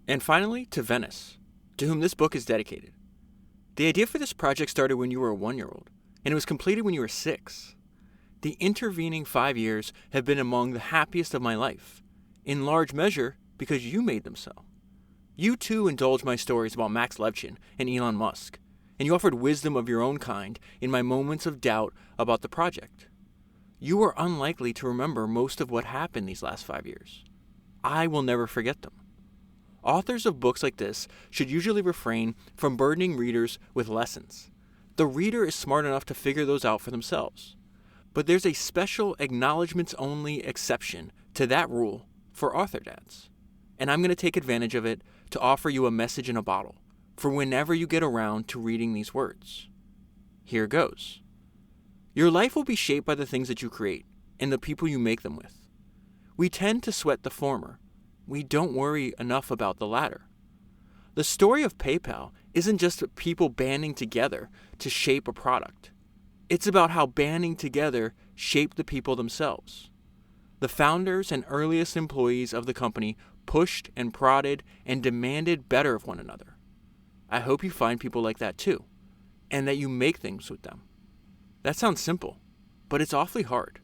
And finally, to Venice, to whom this book is dedicated. The idea for this project started when you were a 1-year-old, and it was completed when you were 6. The intervening 5 years have been among the happiest of my life, in large measure because you made them so. You too indulged my stories about Max Levchin and Elon Musk, and you offered wisdom of your own kind in my moments of doubt about the project. You are unlikely to remember most of what happened these last 5 years. I will never forget them. Authors of books like this should usually refrain from burdening readers with lessons. The reader is smart enough to figure those out for themselves. But there's a special acknowledgments-only exception to that rule for author dads. And I'm going to take advantage of it to offer you a message in a bottle for whenever you get around to reading these words. Here goes. Your life will be shaped by the things that you create and the people you make them with. We tend to sweat the former. We don't worry enough about the latter. The story of PayPal isn't just people banding together to shape a product. It's about how banding together shaped the people themselves. The founders and earliest employees of the company pushed and prodded and demanded better of one another. I hope you find people like that too, and that you make things with them. That sounds simple, but it's awfully hard.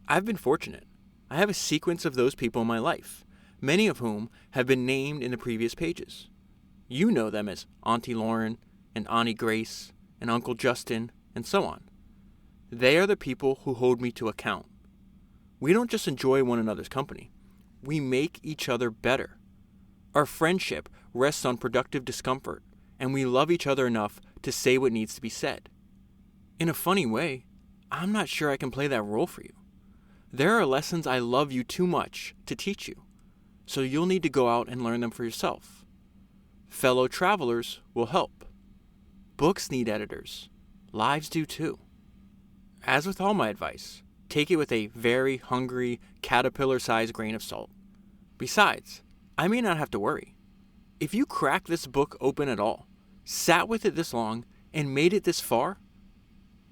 I've been fortunate. I have a sequence of those people in my life, many of whom have been named in the previous pages. You know them as Auntie Lauren and Auntie Grace and Uncle Justin and so on. They are the people who hold me to account. We don't just enjoy one another's company. We make each other better. Our friendship rests on productive discomfort, and we love each other enough to say what needs to be said. In a funny way, I'm not sure I can play that role for you. There are lessons I love you too much to teach you, so you'll need to go out and learn them for yourself. Fellow travelers will help. Books need editors. Lives do too. As with all my advice, take it with a very hungry, caterpillar-sized grain of salt. Besides, I may not have to worry. If you crack this book open at all, sat with it this long, and made it this far,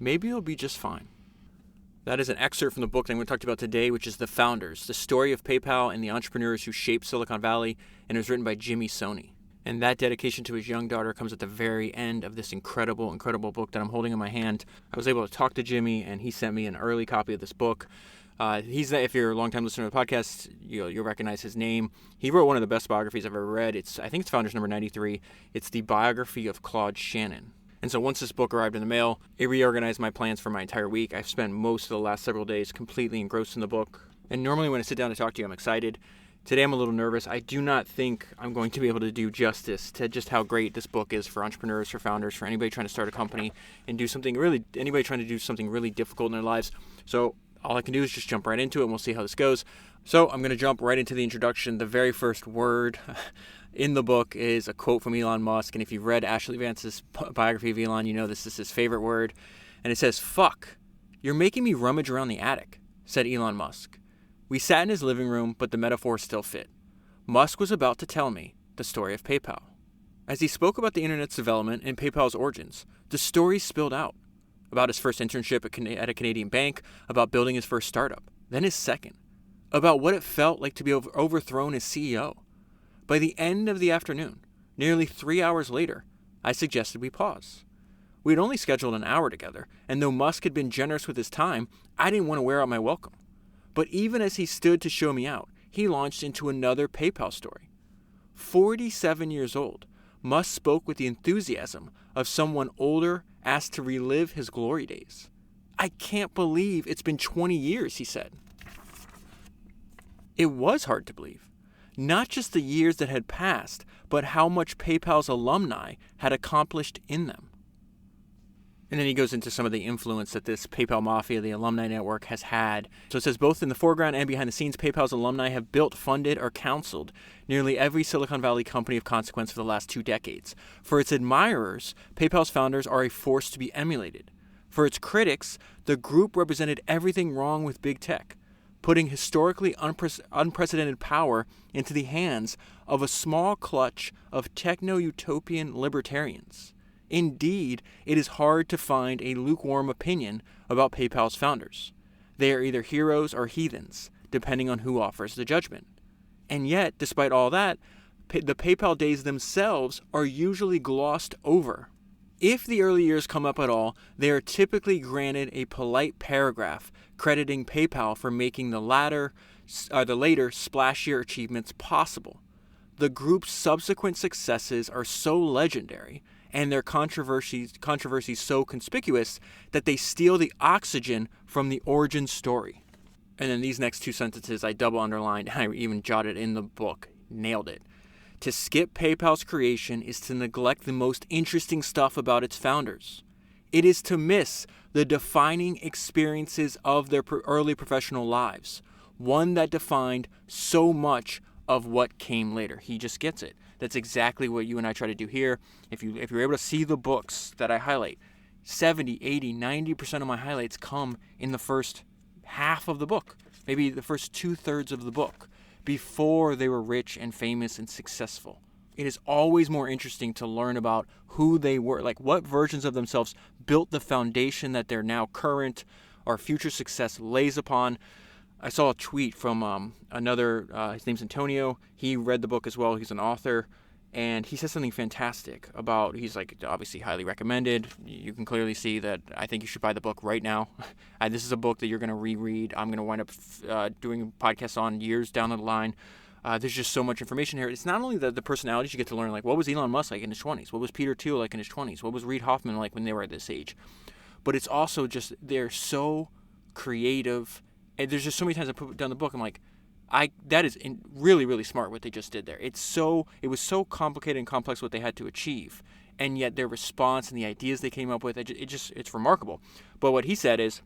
maybe you'll be just fine. That is an excerpt from the book that I'm going to talk about today, which is The Founders, the story of PayPal and the entrepreneurs who shaped Silicon Valley, and it was written by Jimmy Soni. And that dedication to his young daughter comes at the very end of this incredible, incredible book that I'm holding in my hand. I was able to talk to Jimmy, and he sent me an early copy of this book. If you're a longtime listener to the podcast, you'll recognize his name. He wrote one of the best biographies I've ever read. I think it's Founders number 93. It's the biography of Claude Shannon. And so once this book arrived in the mail, it reorganized my plans for my entire week. I've spent most of the last several days completely engrossed in the book. And normally when I sit down to talk to you, I'm excited. Today I'm a little nervous. I do not think I'm going to be able to do justice to just how great this book is for entrepreneurs, for founders, for anybody trying to start a company and do something anybody trying to do something really difficult in their lives. So all I can do is just jump right into it, and we'll see how this goes. So I'm going to jump right into the introduction. The very first word in the book is a quote from Elon Musk. And if you've read Ashley Vance's biography of Elon, you know this is his favorite word. And it says, "Fuck, you're making me rummage around the attic," said Elon Musk. We sat in his living room, but the metaphor still fit. Musk was about to tell me the story of PayPal. As he spoke about the internet's development and PayPal's origins, the story spilled out. About his first internship at a Canadian bank, about building his first startup, then his second, about what it felt like to be overthrown as CEO. By the end of the afternoon, nearly 3 hours later, I suggested we pause. We had only scheduled an hour together, and though Musk had been generous with his time, I didn't want to wear out my welcome. But even as he stood to show me out, he launched into another PayPal story. 47 years old, Musk spoke with the enthusiasm of someone older asked to relive his glory days. "I can't believe it's been 20 years, he said. It was hard to believe. Not just the years that had passed, but how much PayPal's alumni had accomplished in them. And then he goes into some of the influence that this PayPal Mafia, the alumni network, has had. So it says, both in the foreground and behind the scenes, PayPal's alumni have built, funded, or counseled nearly every Silicon Valley company of consequence for the last 2 decades. For its admirers, PayPal's founders are a force to be emulated. For its critics, the group represented everything wrong with big tech, putting historically unprecedented power into the hands of a small clutch of techno-utopian libertarians. Indeed, it is hard to find a lukewarm opinion about PayPal's founders. They are either heroes or heathens, depending on who offers the judgment. And yet, despite all that, the PayPal days themselves are usually glossed over. If the early years come up at all, they are typically granted a polite paragraph crediting PayPal for making the later splashier achievements possible. The group's subsequent successes are so legendary and their controversies so conspicuous that they steal the oxygen from the origin story. And then these next two sentences I double underlined, and I even jotted in the book. Nailed it. To skip PayPal's creation is to neglect the most interesting stuff about its founders. It is to miss the defining experiences of their early professional lives, one that defined so much of what came later. He just gets it. That's exactly what you and I try to do here. If you're able to see the books that I highlight, 70, 80, 90% of my highlights come in the first half of the book, maybe the first 2/3 of the book, before they were rich and famous and successful. It is always more interesting to learn about who they were, like what versions of themselves built the foundation that their now current or future success lays upon. I saw a tweet from another, his name's Antonio. He read the book as well. He's an author. And he says something fantastic about, he's like, obviously highly recommended. You can clearly see that I think you should buy the book right now. This is a book that you're going to reread. I'm going to wind up doing podcasts on years down the line. There's just so much information here. It's not only the personalities you get to learn, like what was Elon Musk like in his 20s? What was Peter Thiel like in his 20s? What was Reid Hoffman like when they were at this age? But it's also just, they're so creative. And there's just so many times I put down the book, I'm like, that is really, really smart what they just did there. It was so complicated and complex what they had to achieve, and yet their response and the ideas they came up with, it's remarkable. But what he said is,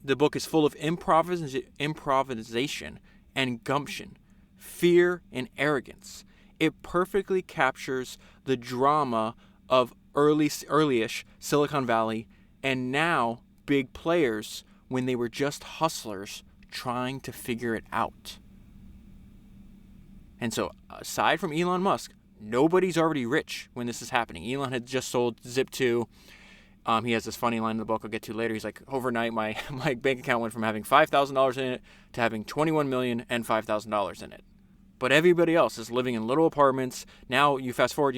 the book is full of improvisation and gumption, fear and arrogance. It perfectly captures the drama of early-ish Silicon Valley and now big players when they were just hustlers trying to figure it out. And so, aside from Elon Musk, nobody's already rich when this is happening. Elon had just sold Zip2. He has this funny line in the book I'll get to later. He's like, overnight, my bank account went from having $5,000 in it to having $21 million and $5,000 in it. But everybody else is living in little apartments. Now you fast forward,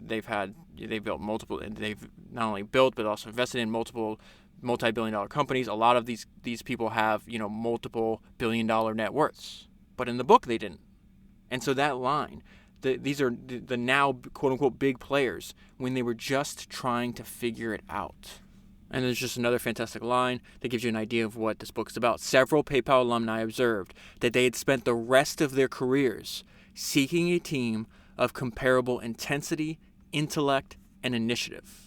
they've built multiple, they've not only built but also invested in multiple multi-billion-dollar companies. A lot of these people have, multiple billion-dollar net worths. But in the book, they didn't. And so that line, these are the now quote-unquote big players when they were just trying to figure it out. And there's just another fantastic line that gives you an idea of what this book is about. Several PayPal alumni observed that they had spent the rest of their careers seeking a team of comparable intensity, intellect, and initiative.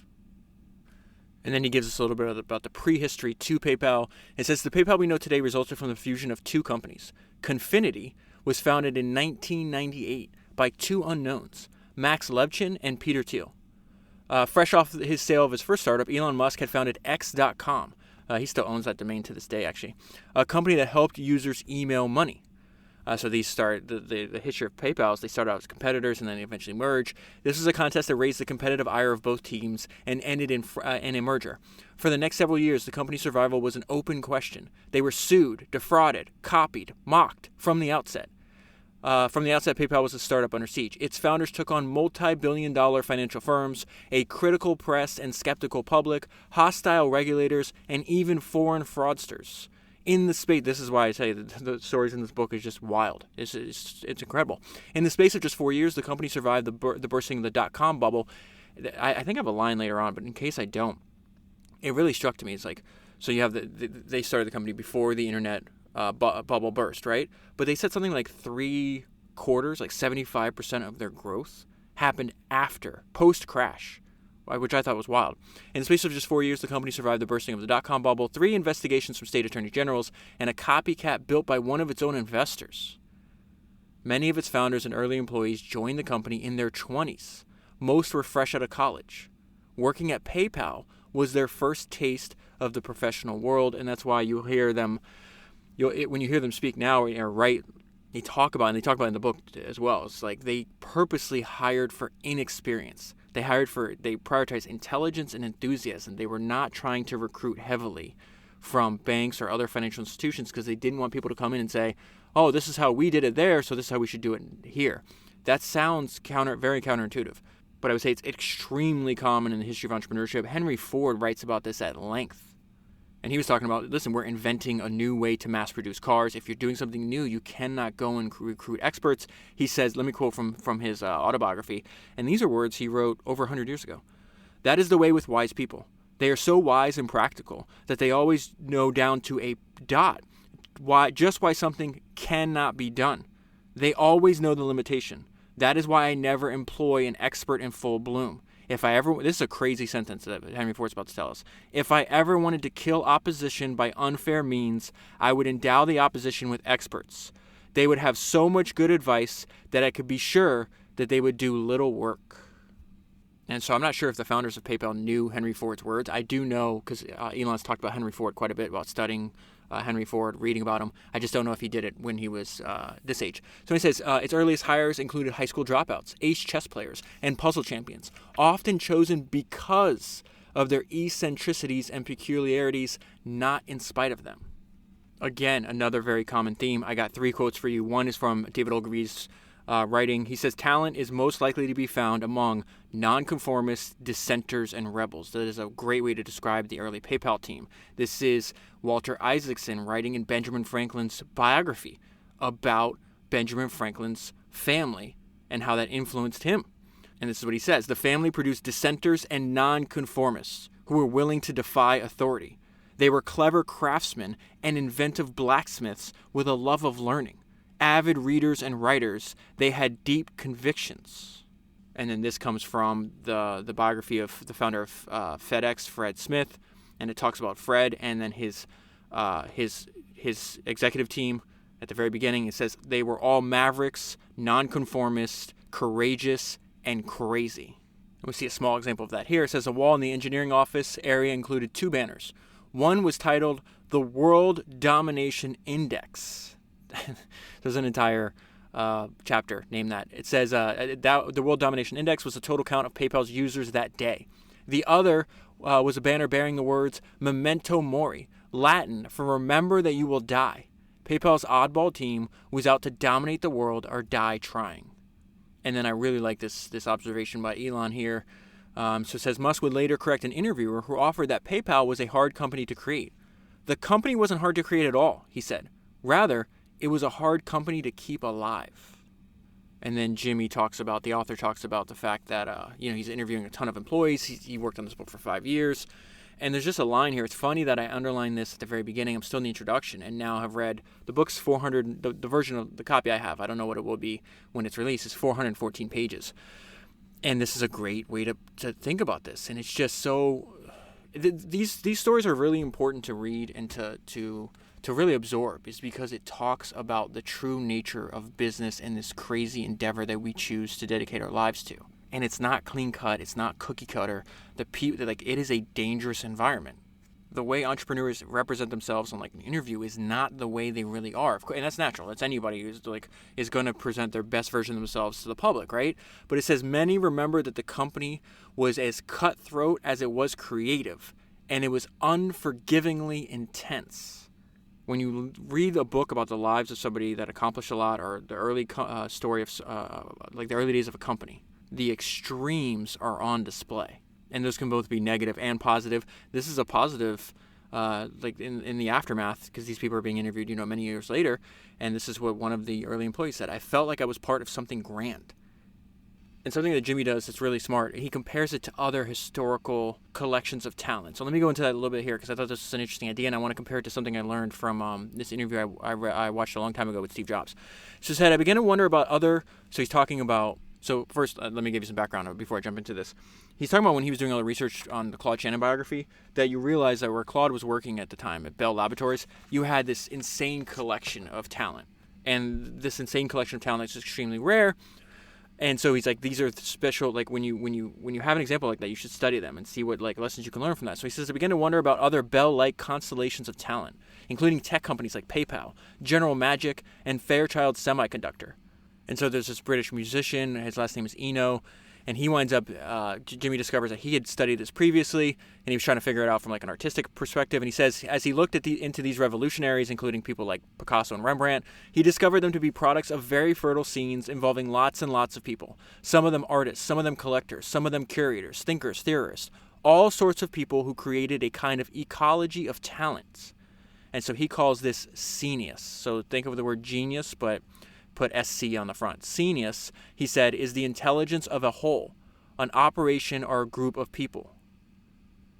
And then he gives us a little bit about the prehistory to PayPal. It says, the PayPal we know today resulted from the fusion of two companies. Confinity was founded in 1998 by two unknowns, Max Levchin and Peter Thiel. Fresh off his sale of his first startup, Elon Musk had founded X.com. He still owns that domain to this day, actually. A company that helped users email money. So these start the history of PayPal is they started out as competitors and then they eventually merge. This was a contest that raised the competitive ire of both teams and ended in a merger. For the next several years, the company's survival was an open question. They were sued, defrauded, copied, mocked from the outset. PayPal was a startup under siege. Its founders took on multi-billion-dollar financial firms, a critical press and skeptical public, hostile regulators, and even foreign fraudsters. In the space, this is why I say the stories in this book is just wild. It's incredible. In the space of just 4 years, the company survived the bursting of the dot-com bubble. I think I have a line later on, but in case I don't, it really struck to me. It's like, so you have they started the company before the internet bubble burst, right? But they said something like 3 quarters, like 75% of their growth happened after, post-crash, which I thought was wild. In the space of just 4 years, the company survived the bursting of the dot-com bubble, 3 investigations from state attorney generals, and a copycat built by one of its own investors. Many of its founders and early employees joined the company in their 20s. Most were fresh out of college. Working at PayPal was their first taste of the professional world, and that's why you'll hear them, when you hear them speak now or write, they talk about it in the book as well. It's like they purposely hired for inexperience. They prioritized intelligence and enthusiasm. They were not trying to recruit heavily from banks or other financial institutions because they didn't want people to come in and say, oh, this is how we did it there, so this is how we should do it here. That sounds very counterintuitive, but I would say it's extremely common in the history of entrepreneurship. Henry Ford writes about this at length. And he was talking about, listen, we're inventing a new way to mass produce cars. If you're doing something new, you cannot go and recruit experts. He says, let me quote from his autobiography, and these are words he wrote over 100 years ago. That is the way with wise people. They are so wise and practical that they always know down to a dot why something cannot be done. They always know the limitation. That is why I never employ an expert in full bloom. This is a crazy sentence that Henry Ford's about to tell us. If I ever wanted to kill opposition by unfair means, I would endow the opposition with experts. They would have so much good advice that I could be sure that they would do little work. And so I'm not sure if the founders of PayPal knew Henry Ford's words. I do know, because Elon's talked about Henry Ford quite a bit, about studying Henry Ford, reading about him. I just don't know if he did it when he was this age. So he says, its earliest hires included high school dropouts, ace chess players, and puzzle champions, often chosen because of their eccentricities and peculiarities, not in spite of them. Again, another very common theme. I got 3 quotes for you. One is from David Ogilvy's writing. He says, talent is most likely to be found among nonconformists, dissenters, and rebels. That is a great way to describe the early PayPal team. This is Walter Isaacson writing in Benjamin Franklin's biography about Benjamin Franklin's family and how that influenced him. And this is what he says. The family produced dissenters and nonconformists who were willing to defy authority. They were clever craftsmen and inventive blacksmiths with a love of learning. Avid readers and writers, they had deep convictions. And then this comes from the biography of the founder of FedEx, Fred Smith, and it talks about Fred and then his executive team at the very beginning. It says they were all mavericks, nonconformists, courageous, and crazy. And we see a small example of that here. It says a wall in the engineering office area included 2 banners. One was titled the World Domination Index. There's an entire chapter named that. It says the World Domination Index was the total count of PayPal's users that day. The other was a banner bearing the words Memento Mori, Latin for remember that you will die. PayPal's oddball team was out to dominate the world or die trying. And then I really like this observation by Elon here. So it says Musk would later correct an interviewer who offered that PayPal was a hard company to create. The company wasn't hard to create at all, he said. Rather, it was a hard company to keep alive. And then the author talks about the fact that, he's interviewing a ton of employees. He worked on this book for 5 years. And there's just a line here. It's funny that I underlined this at the very beginning. I'm still in the introduction and now have read the book's 400, the version of the copy I have, I don't know what it will be when it's released, is 414 pages. And this is a great way to think about this. And it's just so, these stories are really important to read and to really absorb, is because it talks about the true nature of business and this crazy endeavor that we choose to dedicate our lives to. And it's not clean cut, it's not cookie cutter. It is a dangerous environment. The way entrepreneurs represent themselves on an interview is not the way they really are. And that's natural. That's anybody who's is going to present their best version of themselves to the public, right? But it says many remember that the company was as cutthroat as it was creative, and it was unforgivingly intense. When you read a book about the lives of somebody that accomplished a lot, or the early story of the early days of a company, the extremes are on display. And those can both be negative and positive. This is a positive, in the aftermath, because these people are being interviewed, many years later. And this is what one of the early employees said. I felt like I was part of something grand. And something that Jimmy does that's really smart, he compares it to other historical collections of talent. So let me go into that a little bit here, because I thought this was an interesting idea, and I want to compare it to something I learned from this interview I watched a long time ago with Steve Jobs. So he said, I began to wonder about so he's talking about, so first, let me give you some background before I jump into this. He's talking about when he was doing all the research on the Claude Shannon biography, that you realize that where Claude was working at the time at Bell Laboratories, you had this insane collection of talent. And this insane collection of talent is extremely rare. And so he's like, these are special, when you have an example like that, you should study them and see what lessons you can learn from that. So he says, I began to wonder about other Bell-like constellations of talent, including tech companies like PayPal, General Magic, and Fairchild Semiconductor. And so there's this British musician, his last name is Endow, And he winds up, Jimmy discovers that he had studied this previously, and he was trying to figure it out from like an artistic perspective. And he says, as he looked into these revolutionaries, including people like Picasso and Rembrandt, he discovered them to be products of very fertile scenes involving lots and lots of people. Some of them artists, some of them collectors, some of them curators, thinkers, theorists, all sorts of people who created a kind of ecology of talents. And so he calls this scenius. So think of the word genius, but put SC on the front. Scenius, he said, is the intelligence of a whole, an operation or a group of people.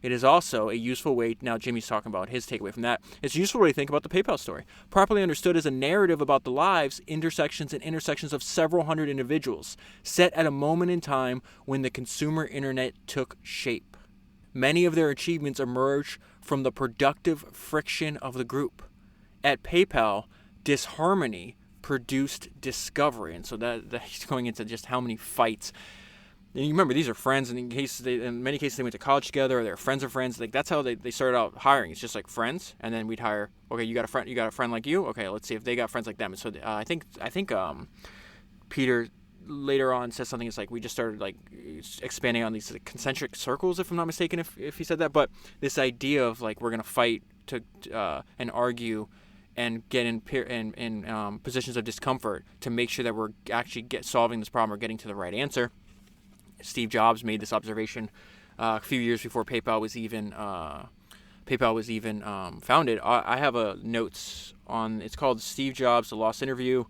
It is also a useful way, now Jimmy's talking about his takeaway from that, it's a useful way to think about the PayPal story, properly understood as a narrative about the lives, intersections, and intersections of several hundred individuals, set at a moment in time when the consumer internet took shape. Many of their achievements emerge from the productive friction of the group. At PayPal, disharmony produced discovery. And so that he's going into just how many fights. And you remember, these are friends, and in many cases they went to college together, or they're friends of friends. Like, that's how they started out hiring. It's just like friends, and then we'd hire, okay, you got a friend like you? Okay, let's see if they got friends like them. And so I think Peter later on says something. It's like we just started like expanding on these concentric circles, if I'm not mistaken, if he said that. But this idea of like we're gonna fight to and argue and get in positions of discomfort to make sure that we're actually solving this problem or getting to the right answer. Steve Jobs made this observation a few years before PayPal was even founded. I have notes on. It's called Steve Jobs: The Lost Interview.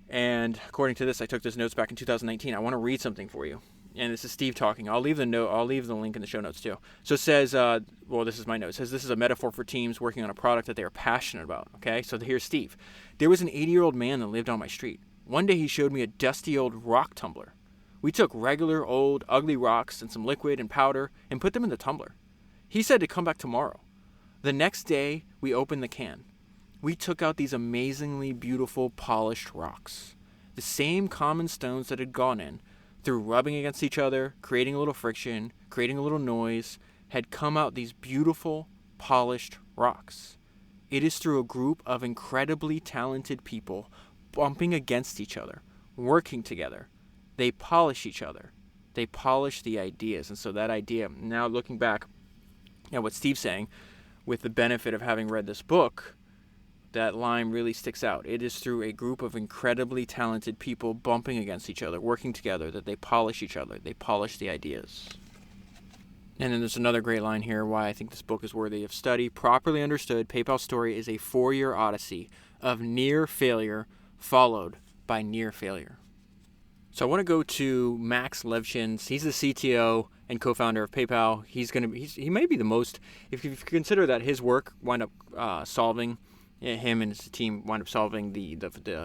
And according to this, I took this notes back in 2019. I want to read something for you. And this is Steve talking. I'll leave the link in the show notes too. So it says, this is my note. It says this is a metaphor for teams working on a product that they are passionate about. Okay, so here's Steve. There was an 80-year-old man that lived on my street. One day he showed me a dusty old rock tumbler. We took regular, old, ugly rocks and some liquid and powder and put them in the tumbler. He said to come back tomorrow. The next day, we opened the can. We took out these amazingly beautiful, polished rocks. The same common stones that had gone in, through rubbing against each other, creating a little friction, creating a little noise, had come out these beautiful, polished rocks. It is through a group of incredibly talented people bumping against each other, working together. They polish each other. They polish the ideas. And so that idea, now looking back at what Steve's saying, with the benefit of having read this book, that line really sticks out. It is through a group of incredibly talented people bumping against each other, working together, that they polish each other. They polish the ideas. And then there's another great line here why I think this book is worthy of study. Properly understood, PayPal's story is a 4-year odyssey of near failure followed by near failure. So I want to go to Max Levchin. He's the CTO and co-founder of PayPal. He may be the most, if you consider that his work wound up solving, him and his team wound up solving the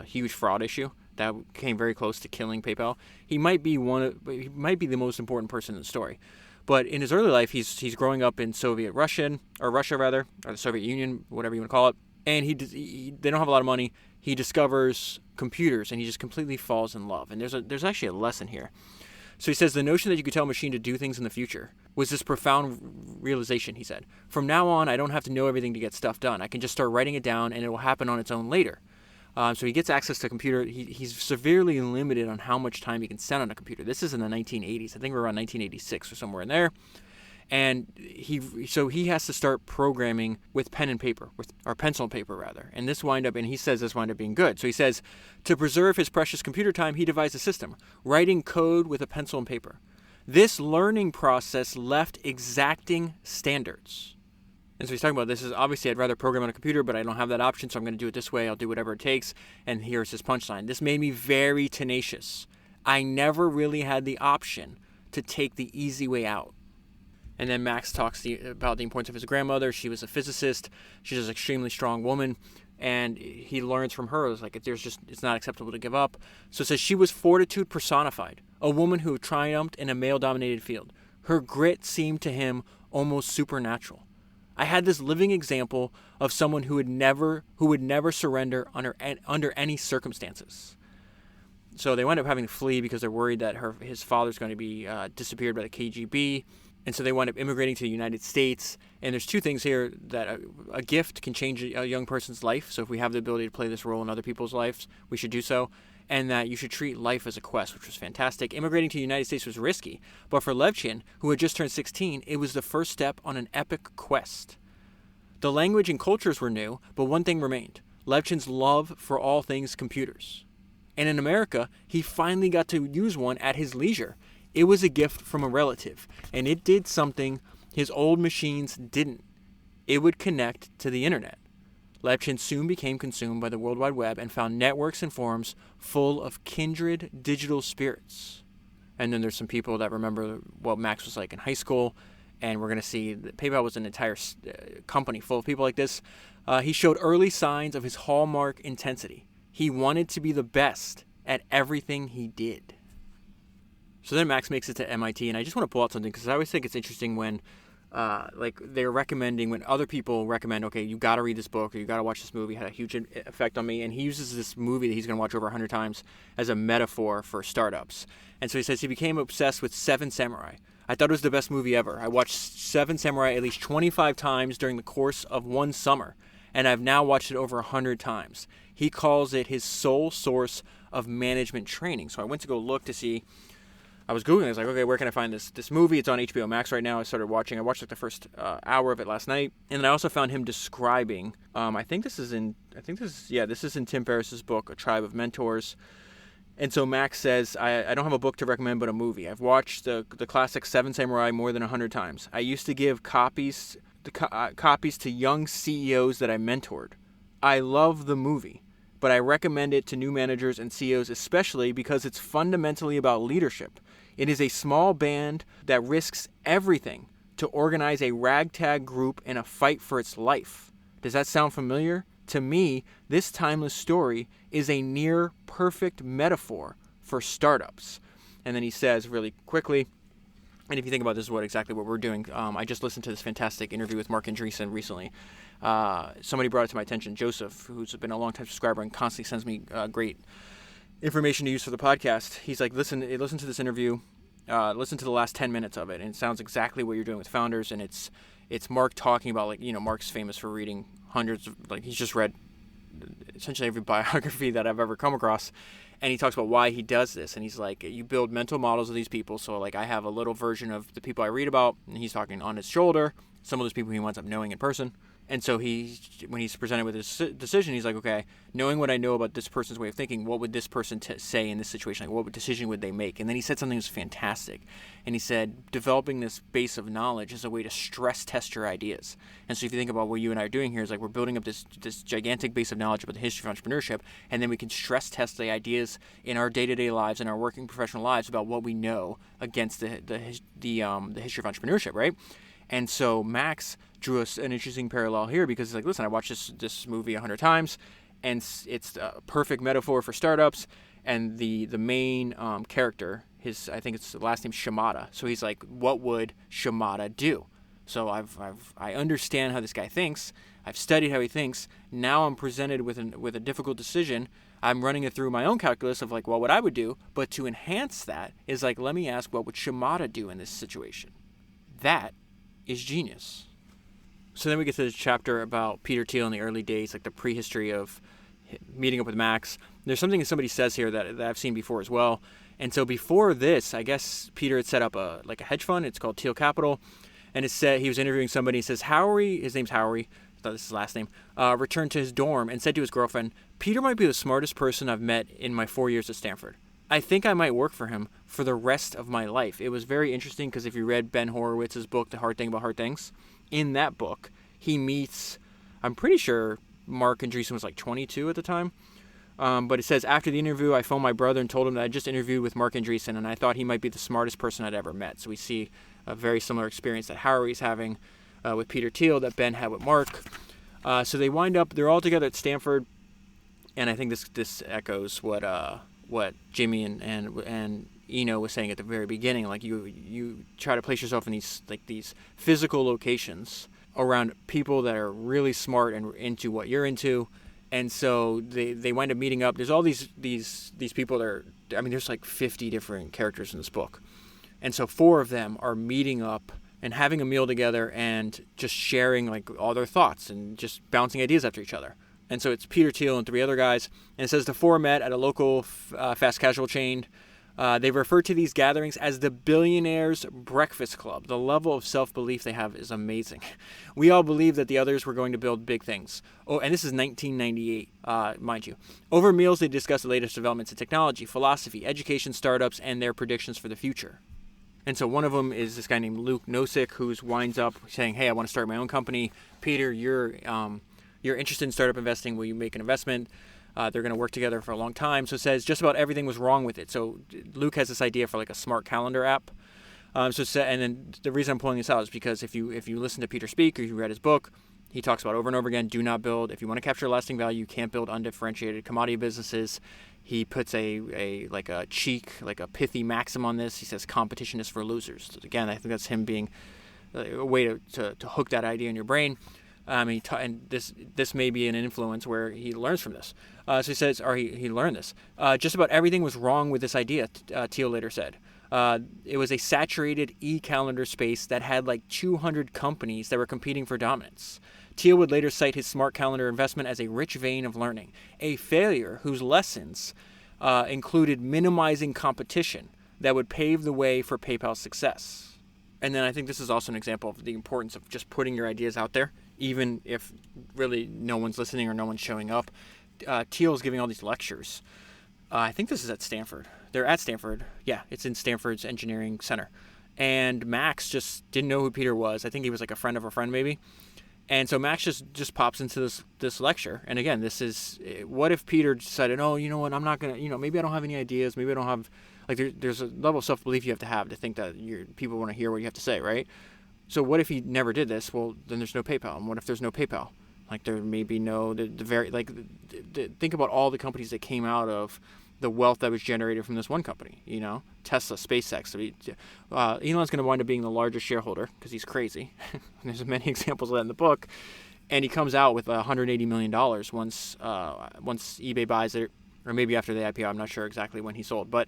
huge fraud issue that came very close to killing PayPal. He might be the most important person in the story. But in his early life, he's growing up in Russia, or the Soviet Union, whatever you want to call it. And they don't have a lot of money. He discovers computers, and he just completely falls in love. And there's actually a lesson here. So he says, the notion that you could tell a machine to do things in the future was this profound realization, he said. From now on, I don't have to know everything to get stuff done. I can just start writing it down, and it will happen on its own later. So he gets access to a computer. He's severely limited on how much time he can spend on a computer. This is in the 1980s. I think we're around 1986 or somewhere in there. And he has to start programming with pen and paper, or pencil and paper rather. And he says this wound up being good. So he says, to preserve his precious computer time, he devised a system, writing code with a pencil and paper. This learning process left exacting standards. And so he's talking about this is obviously I'd rather program on a computer, but I don't have that option, so I'm going to do it this way. I'll do whatever it takes. And here's his punchline. This made me very tenacious. I never really had the option to take the easy way out. And then Max talks about the importance of his grandmother. She was a physicist. She's an extremely strong woman. And he learns from her, it's not acceptable to give up. So it says she was fortitude personified, a woman who triumphed in a male-dominated field. Her grit seemed to him almost supernatural. I had this living example of someone who would never surrender under any circumstances. So they wind up having to flee because they're worried that his father's going to be disappeared by the KGB. And so they wind up immigrating to the United States. And there's two things here that a gift can change a young person's life. So if we have the ability to play this role in other people's lives, we should do so. and that you should treat life as a quest, which was fantastic. Immigrating to the United States was risky, but for Levchin, who had just turned 16, it was the first step on an epic quest. The language and cultures were new, but one thing remained: Levchin's love for all things computers. And in America, he finally got to use one at his leisure. It was a gift from a relative, and it did something his old machines didn't. It would connect to the internet. Levchin soon became consumed by the World Wide Web and found networks and forums full of kindred digital spirits. And then there's some people that remember what Max was like in high school, and we're going to see that PayPal was an entire company full of people like this. He showed early signs of his hallmark intensity. He wanted to be the best at everything he did. So then Max makes it to MIT, and I just want to pull out something because I always think it's interesting when they're recommending, when other people recommend, okay, you got to read this book or you got to watch this movie. It had a huge effect on me. And he uses this movie that he's going to watch over 100 times as a metaphor for startups. And so he says he became obsessed with Seven Samurai. I thought it was the best movie ever. I watched Seven Samurai at least 25 times during the course of one summer, and I've now watched it over 100 times. He calls it his sole source of management training. So I went to go look to see. I was Googling. I was like, okay, where can I find this movie? It's on HBO Max right now. I started watching. I watched like the first hour of it last night, and then I also found him describing. This is in Tim Ferriss's book, A Tribe of Mentors. And so Max says, I don't have a book to recommend, but a movie. I've watched the classic Seven Samurai more than 100 times. I used to give copies to young CEOs that I mentored. I love the movie, but I recommend it to new managers and CEOs especially because it's fundamentally about leadership. It is a small band that risks everything to organize a ragtag group in a fight for its life. Does that sound familiar? To me, this timeless story is a near-perfect metaphor for startups. And then he says really quickly, and if you think about this is exactly what we're doing, I just listened to this fantastic interview with Mark Andreessen recently. Somebody brought it to my attention, Joseph, who's been a long-time subscriber and constantly sends me great information to use for the podcast. He's like, listen to this interview, listen to the last 10 minutes of it, and it sounds exactly what you're doing with founders, and it's Mark talking about, Mark's famous for reading hundreds of, he's just read essentially every biography that I've ever come across, and he talks about why he does this, and he's like, you build mental models of these people, so I have a little version of the people I read about, and he's talking on his shoulder, some of those people he winds up knowing in person. And so when he's presented with his decision, he's like, okay, knowing what I know about this person's way of thinking, what would this person say in this situation? What decision would they make? And then he said something that was fantastic. And he said, developing this base of knowledge is a way to stress test your ideas. And so if you think about what you and I are doing here, is we're building up this gigantic base of knowledge about the history of entrepreneurship, and then we can stress test the ideas in our day-to-day lives and our working professional lives about what we know against the history of entrepreneurship, right? And so Max drew us an interesting parallel here because he's like, listen, I watched this movie 100 times, and it's a perfect metaphor for startups. And the main character, I think it's the last name Shimada. So he's like, what would Shimada do? So I understand how this guy thinks. I've studied how he thinks. Now I'm presented with a difficult decision. I'm running it through my own calculus of what I would do. But to enhance that is let me ask, what would Shimada do in this situation? That is genius. So then we get to the chapter about Peter Thiel in the early days, the prehistory of meeting up with Max. There's something somebody says here that I've seen before as well. And so before this, I guess Peter had set up a hedge fund. It's called Thiel Capital. And it said he was interviewing somebody. He says, Howery, his name's Howery, I thought this is his last name, returned to his dorm and said to his girlfriend, Peter might be the smartest person I've met in my 4 years at Stanford. I think I might work for him for the rest of my life. It was very interesting because if you read Ben Horowitz's book, The Hard Thing About Hard Things, in that book, he meets, I'm pretty sure Mark Andreessen was 22 at the time. But it says, after the interview, I phoned my brother and told him that I just interviewed with Mark Andreessen, and I thought he might be the smartest person I'd ever met. So we see a very similar experience that Howery's having with Peter Thiel that Ben had with Mark. So they wind up, they're all together at Stanford, and I think this echoes what Jimmy and Eno was saying at the very beginning. You try to place yourself in these physical locations around people that are really smart and into what you're into, and so they wind up meeting up. There's all these people that are, there's 50 different characters in this book, and so 4 of them are meeting up and having a meal together and just sharing all their thoughts and just bouncing ideas after each other. And so it's Peter Thiel and 3 other guys. And it says the 4 met at a local fast casual chain. They refer to these gatherings as the Billionaires Breakfast Club. The level of self-belief they have is amazing. We all believe that the others were going to build big things. Oh, and this is 1998, mind you. Over meals, they discuss the latest developments in technology, philosophy, education, startups, and their predictions for the future. And so one of them is this guy named Luke Nosek, who winds up saying, hey, I want to start my own company. Peter, you're interested in startup investing. Will you make an investment? They're going to work together for a long time. So it says just about everything was wrong with it. So Luke has this idea for like a smart calendar app. And then the reason I'm pulling this out is because if you listen to Peter speak or you read his book, he talks about over and over again, do not build. If you want to capture lasting value, you can't build undifferentiated commodity businesses. He puts a pithy maxim on this. He says competition is for losers. Again, I think that's him being a way to hook that idea in your brain. And this may be an influence where he learns from this. So he says, or he learned this. Just about everything was wrong with this idea, Thiel later said. It was a saturated e-calendar space that had like 200 companies that were competing for dominance. Thiel would later cite his smart calendar investment as a rich vein of learning, a failure whose lessons included minimizing competition that would pave the way for PayPal's success. And then I think this is also an example of the importance of just putting your ideas out there, even if really no one's listening or no one's showing up. Thiel's giving all these lectures. I think this is at Stanford. They're at Stanford. Yeah, it's in Stanford's Engineering Center. And Max just didn't know who Peter was. I think he was like a friend of a friend maybe. And so Max just pops into this lecture. And again, this is, what if Peter decided, oh, you know what, I'm not going to, maybe I don't have any ideas. Maybe I don't have, like there's a level of self-belief you have to think that people want to hear what you have to say, right? So what if he never did this? Well, then there's no PayPal. And what if there's no PayPal? Like there may be no, think about all the companies that came out of the wealth that was generated from this one company, Tesla, SpaceX. Elon's going to wind up being the largest shareholder because he's crazy. There's many examples of that in the book. And he comes out with $180 million once eBay buys it, or maybe after the IPO. I'm not sure exactly when he sold. But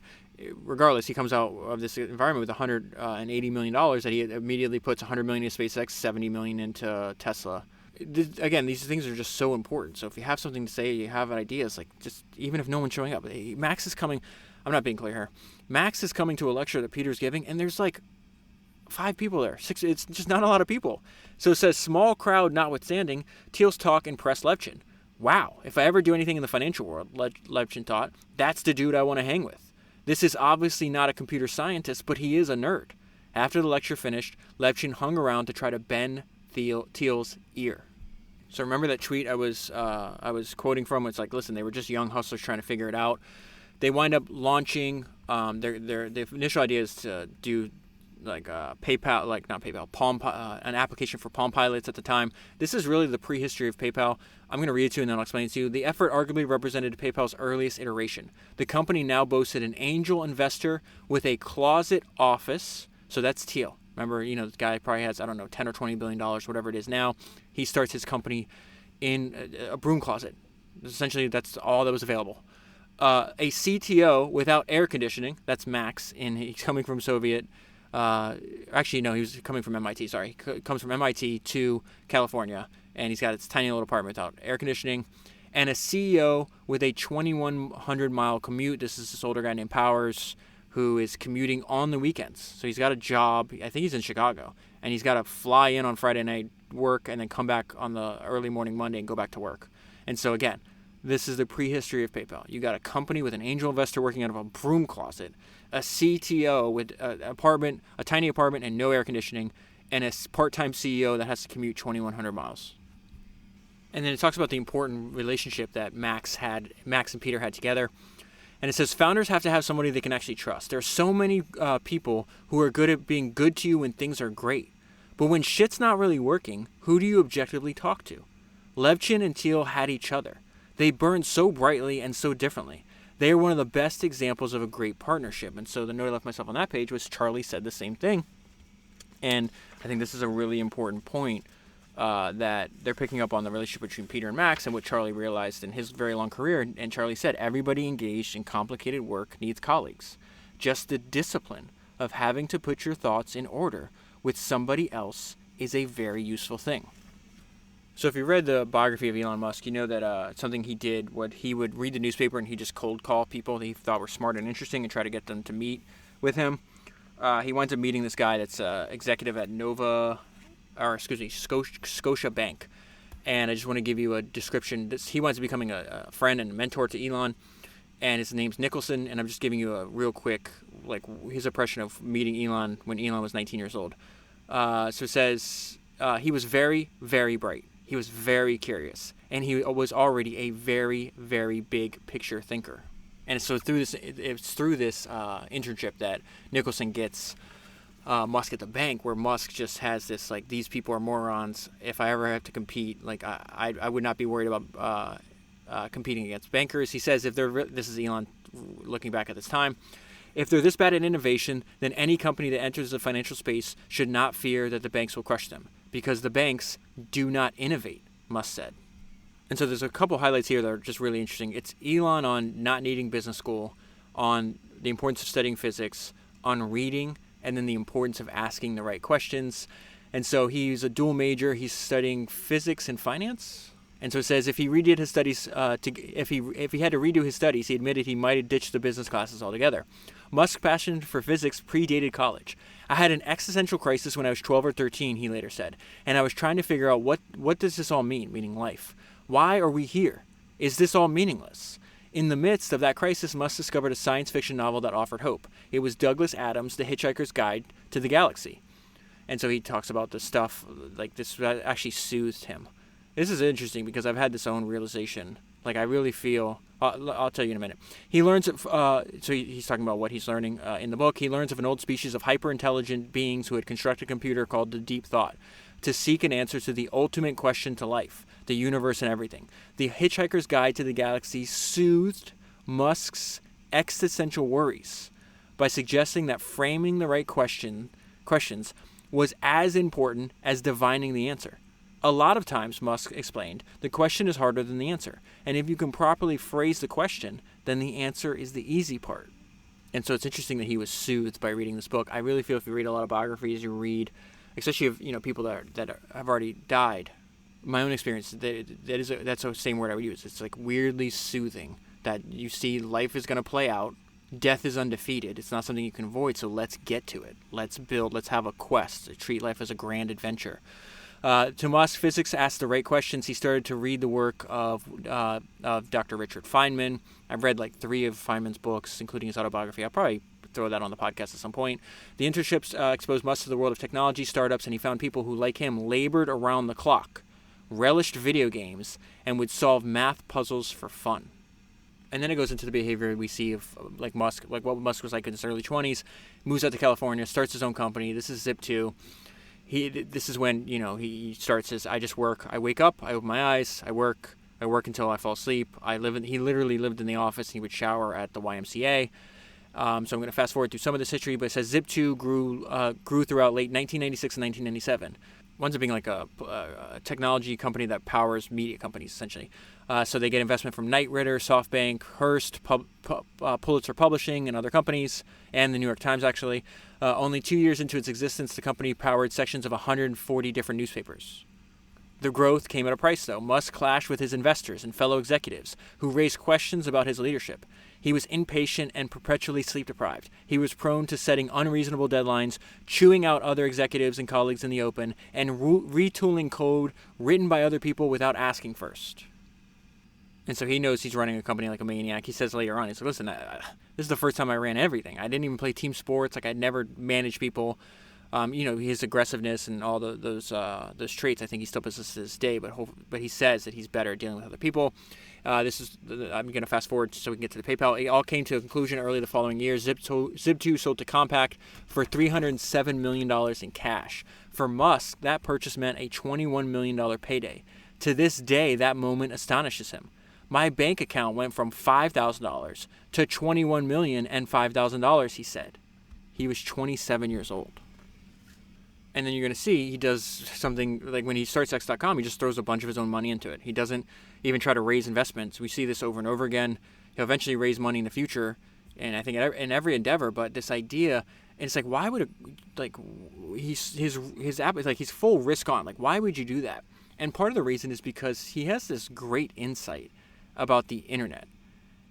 regardless, he comes out of this environment with $180 million that he immediately puts $100 million into SpaceX, $70 million into Tesla. Again, these things are just so important. So if you have something to say, you have ideas, like just even if no one's showing up, Max is coming. I'm not being clear here. Max is coming to a lecture that Peter's giving, and there's like 5 people there. 6. It's just not a lot of people. So it says, small crowd notwithstanding, Thiel's talk impressed Levchin. Wow, if I ever do anything in the financial world, Levchin thought, that's the dude I want to hang with. This is obviously not a computer scientist, but he is a nerd. After the lecture finished, Levchin hung around to try to bend Thiel's ear. So remember that tweet I was quoting from? It's like, listen, they were just young hustlers trying to figure it out. They wind up launching the initial idea is to do like PayPal, like not PayPal, an application for Palm Pilots at the time. This is really the prehistory of PayPal. I'm going to read it to you and then I'll explain it to you. The effort arguably represented PayPal's earliest iteration. The company now boasted an angel investor with a closet office. So that's Thiel. Remember, the guy probably has, 10 or $20 billion, whatever it is now. He starts his company in a broom closet. Essentially, that's all that was available. A CTO without air conditioning. That's Max. He's coming from Soviet. Actually, no, he was coming from MIT. Sorry. He comes from MIT to California. And he's got his tiny little apartment without air conditioning. And a CEO with a 2,100-mile commute. This is this older guy named Powers, who is commuting on the weekends. So he's got a job. I think he's in Chicago. And he's got to fly in on Friday night, work, and then come back on the early morning Monday and go back to work. And so again, this is the prehistory of PayPal. You got a company with an angel investor working out of a broom closet, a CTO with a tiny apartment and no air conditioning, and a part-time CEO that has to commute 2,100 miles. And then it talks about the important relationship that Max and Peter had together. And it says, founders have to have somebody they can actually trust. There are so many people who are good at being good to you when things are great. But when shit's not really working, who do you objectively talk to? Levchin and Thiel had each other. They burned so brightly and so differently. They are one of the best examples of a great partnership. And so the note I left myself on that page was Charlie said the same thing. And I think this is a really important point that they're picking up on the relationship between Peter and Max and what Charlie realized in his very long career. And Charlie said, everybody engaged in complicated work needs colleagues. Just the discipline of having to put your thoughts in order with somebody else is a very useful thing. So if you read the biography of Elon Musk, you know that something he did, what he would read the newspaper and he just cold call people that he thought were smart and interesting and try to get them to meet with him. He winds up meeting this guy that's executive at Scotia Bank. And I just want to give you a description. He winds up becoming a friend and a mentor to Elon, and his name's Nicholson. And I'm just giving you a real quick, his impression of meeting Elon when Elon was 19 years old. So it says he was very, very bright. He was very curious, and he was already a very, very big picture thinker. And so it's through this internship that Nicholson gets Musk at the bank, where Musk just has this, these people are morons. If I ever have to compete, I would not be worried about competing against bankers. He says this is Elon looking back at this time, if they're this bad at innovation, then any company that enters the financial space should not fear that the banks will crush them, because the banks do not innovate, Musk said. And so there's a couple highlights here that are just really interesting. It's Elon on not needing business school, on the importance of studying physics, on reading, and then the importance of asking the right questions. And so he's a dual major. He's studying physics and finance. And so it says if he redid his studies, if he had to redo his studies, he admitted he might have ditched the business classes altogether. Musk's passion for physics predated college. I had an existential crisis when I was 12 or 13, he later said, and I was trying to figure out what does this all mean, meaning life? Why are we here? Is this all meaningless? In the midst of that crisis, Musk discovered a science fiction novel that offered hope. It was Douglas Adams' The Hitchhiker's Guide to the Galaxy. And so he talks about the stuff, this actually soothed him. This is interesting because I've had this own realization. I really feel, I'll tell you in a minute. He learns, he's talking about what he's learning in the book. He learns of an old species of hyper-intelligent beings who had constructed a computer called the Deep Thought to seek an answer to the ultimate question to life, the universe and everything. The Hitchhiker's Guide to the Galaxy soothed Musk's existential worries by suggesting that framing the right questions was as important as divining the answer. A lot of times, Musk explained, the question is harder than the answer. And if you can properly phrase the question, then the answer is the easy part. And so it's interesting that he was soothed by reading this book. I really feel if you read a lot of biographies, you read, especially of people that have already died. My own experience, that's the same word I would use. It's weirdly soothing that you see life is going to play out. Death is undefeated. It's not something you can avoid, so let's get to it. Let's build. Let's have a quest. Treat life as a grand adventure. To Musk, physics asked the right questions. He started to read the work of Dr. Richard Feynman. I've read 3 of Feynman's books, including his autobiography. I'll probably throw that on the podcast at some point. The internships exposed Musk to the world of technology, startups, and he found people who, like him, labored around the clock, relished video games, and would solve math puzzles for fun. And then it goes into the behavior we see of Musk, what Musk was like in his early 20s, moves out to California, starts his own company. This is Zip2. This is when, he starts his, I just work. I wake up, I open my eyes, I work until I fall asleep. He literally lived in the office. He would shower at the YMCA. So I'm going to fast forward through some of this history, but it says Zip2 grew throughout late 1996 and 1997. Winds up being a technology company that powers media companies, essentially. So they get investment from Knight Ridder, SoftBank, Hearst, Pulitzer Publishing, and other companies, and the New York Times, actually. Only 2 years into its existence, the company powered sections of 140 different newspapers. The growth came at a price, though. Musk clashed with his investors and fellow executives, who raised questions about his leadership. He was impatient and perpetually sleep-deprived. He was prone to setting unreasonable deadlines, chewing out other executives and colleagues in the open, and retooling code written by other people without asking first. And so he knows he's running a company like a maniac. He says later on, he's like, listen, this is the first time I ran everything. I didn't even play team sports. I'd never managed people. His aggressiveness and all those traits, I think he still possesses to this day, but he says that he's better at dealing with other people. I'm going to fast forward so we can get to the PayPal. It all came to a conclusion early the following year. Zip2 sold to Compaq for $307 million in cash. For Musk, that purchase meant a $21 million payday. To this day, that moment astonishes him. My bank account went from $5,000 to $21 million and $5,000, he said. He was 27 years old. And then you're going to see he does something like when he starts X.com, he just throws a bunch of his own money into it. He doesn't even try to raise investments. We see this over and over again. He'll eventually raise money in the future, and I think in every endeavor. But this idea, and it's why would he's full risk on? Why would you do that? And part of the reason is because he has this great insight about the internet.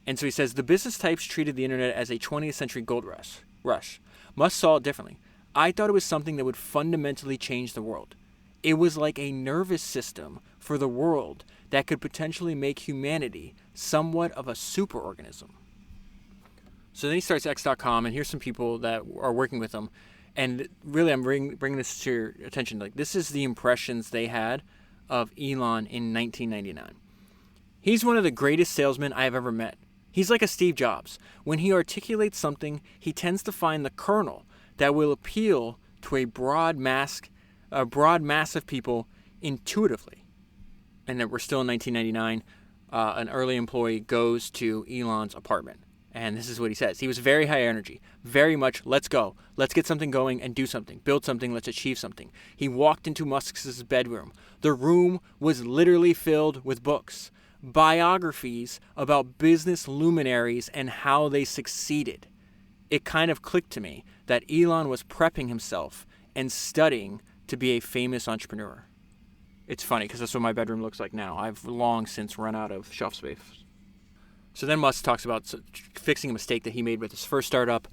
And so he says, the business types treated the internet as a 20th century gold rush. Musk saw it differently. I thought it was something that would fundamentally change the world. It was like a nervous system for the world that could potentially make humanity somewhat of a superorganism. So then he starts X.com, and here's some people that are working with him. And really, I'm bringing this to your attention. Like, this is the impressions they had of Elon in 1999. He's one of the greatest salesmen I have ever met. He's like a Steve Jobs. When he articulates something, he tends to find the kernel that will appeal to a broad mass of people intuitively. And then we're still in 1999. An early employee goes to Elon's apartment. And this is what he says. He was very high energy, very much, let's go. Let's get something going and do something. Build something, let's achieve something. He walked into Musk's bedroom. The room was literally filled with books, biographies about business luminaries and how they succeeded. It kind of clicked to me that Elon was prepping himself and studying to be a famous entrepreneur. It's funny because that's what my bedroom looks like now. I've long since run out of shelf space. So then Musk talks about fixing a mistake that he made with his first startup.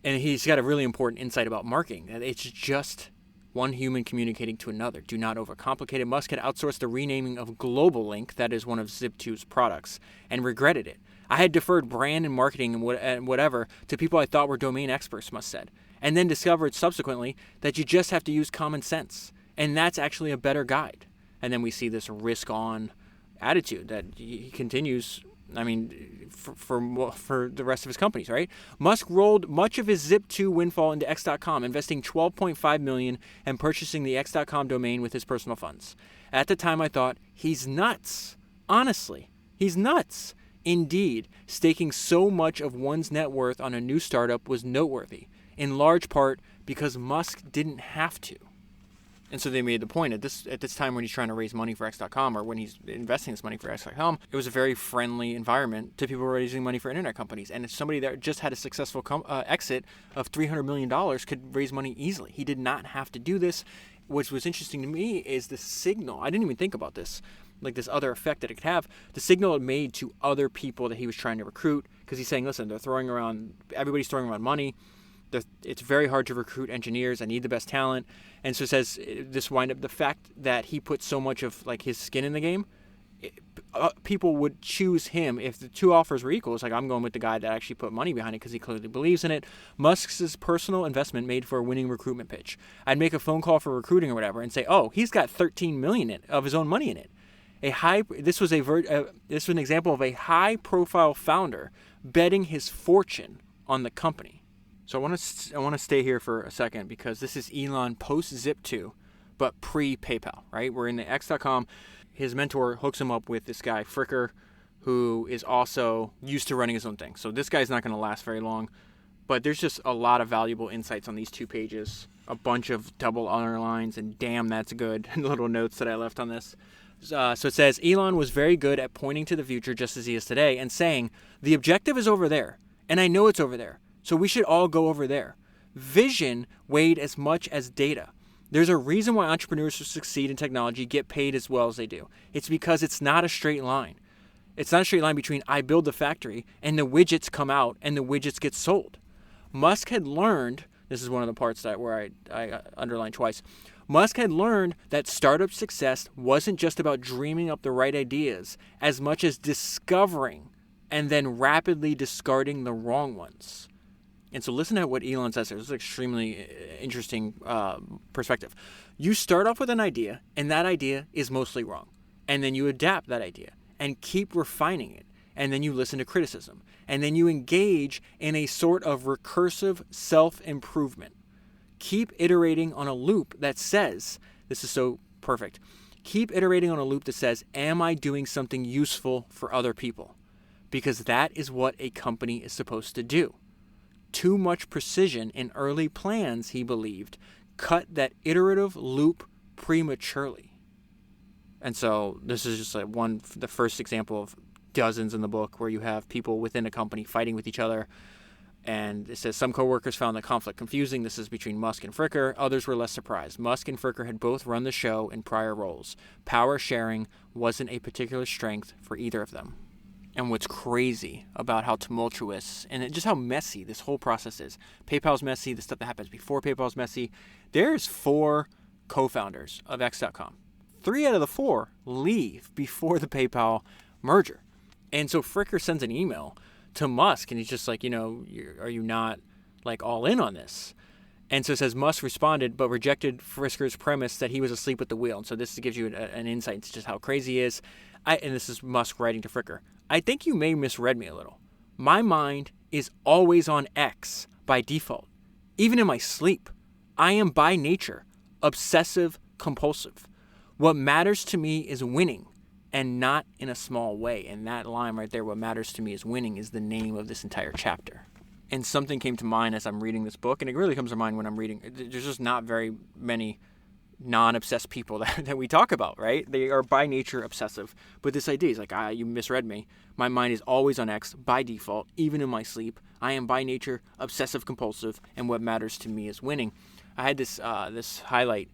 And he's got a really important insight about marketing. It's just one human communicating to another. Do not overcomplicate it. Musk had outsourced the renaming of Global Link, that is one of Zip2's products, and regretted it. I had deferred brand and marketing and whatever to people I thought were domain experts, Musk said. And then discovered subsequently that you just have to use common sense. And that's actually a better guide. And then we see this risk-on attitude that he continues. I mean, for the rest of his companies, right? Musk rolled much of his Zip2 windfall into X.com, investing $12.5 million and purchasing the X.com domain with his personal funds. At the time, I thought, he's nuts. Honestly, he's nuts. Indeed, staking so much of one's net worth on a new startup was noteworthy, in large part because Musk didn't have to. And so they made the point at this time when he's trying to raise money for X.com, or when he's investing this money for X.com, it was a very friendly environment to people raising money for internet companies. And if somebody that just had a successful exit of $300 million could raise money easily. He did not have to do this. What was interesting to me is the signal. I didn't even think about this, like this other effect that it could have. The signal it made to other people that he was trying to recruit, because he's saying, listen, everybody's throwing around money. It's very hard to recruit engineers. I need the best talent. And so it says this wind up the fact that he put so much of like his skin in the game. People would choose him if the two offers were equal. It's like, I'm going with the guy that actually put money behind it because he clearly believes in it. Musk's personal investment made for a winning recruitment pitch. I'd make a phone call for recruiting or whatever and say, oh, he's got $13 million of his own money in it. This was an example of a high-profile founder betting his fortune on the company. So I want to stay here for a second because this is Elon post Zip2, but pre PayPal, right? We're in the X.com. His mentor hooks him up with this guy Fricker, who is also used to running his own thing. So this guy's not going to last very long, but there's just a lot of valuable insights on these 2 pages, a bunch of double underlines, and damn, that's good. Little notes that I left on this. So it says, Elon was very good at pointing to the future just as he is today and saying, the objective is over there, and I know it's over there. So we should all go over there. Vision weighed as much as data. There's a reason why entrepreneurs who succeed in technology get paid as well as they do. It's because it's not a straight line. It's not a straight line between I build the factory and the widgets come out and the widgets get sold. Musk had learned, this is one of the parts where I underlined twice, Musk had learned that startup success wasn't just about dreaming up the right ideas as much as discovering and then rapidly discarding the wrong ones. And so listen to what Elon says here. This is an extremely interesting perspective. You start off with an idea, and that idea is mostly wrong. And then you adapt that idea and keep refining it. And then you listen to criticism. And then you engage in a sort of recursive self-improvement. Keep iterating on a loop that says, this is so perfect, keep iterating on a loop that says, am I doing something useful for other people? Because that is what a company is supposed to do. Too much precision in early plans, he believed, cut that iterative loop prematurely. And so this is just the first example of dozens in the book where you have people within a company fighting with each other. And it says some coworkers found the conflict confusing. This is between Musk and Fricker. Others were less surprised. Musk and Fricker had both run the show in prior roles. Power sharing wasn't a particular strength for either of them. And what's crazy about how tumultuous and just how messy this whole process is. PayPal's messy. The stuff that happens before PayPal's messy. There's 4 co-founders of X.com. 3 out of the 4 leave before the PayPal merger. And so Fricker sends an email to Musk, and he's just like, are you not like all in on this? And so it says Musk responded, but rejected Frisker's premise that he was asleep at the wheel. And so this gives you an insight into just how crazy he is. And this is Musk writing to Fricker. I think you may misread me a little. My mind is always on X by default. Even in my sleep, I am by nature obsessive compulsive. What matters to me is winning. And not in a small way. And that line right there, what matters to me is winning, is the name of this entire chapter. And something came to mind as I'm reading this book, and it really comes to mind when I'm reading. There's just not very many non-obsessed people that we talk about, right? They are by nature obsessive. But this idea is like, you misread me. My mind is always on X by default, even in my sleep. I am by nature obsessive compulsive, and what matters to me is winning. I had this highlight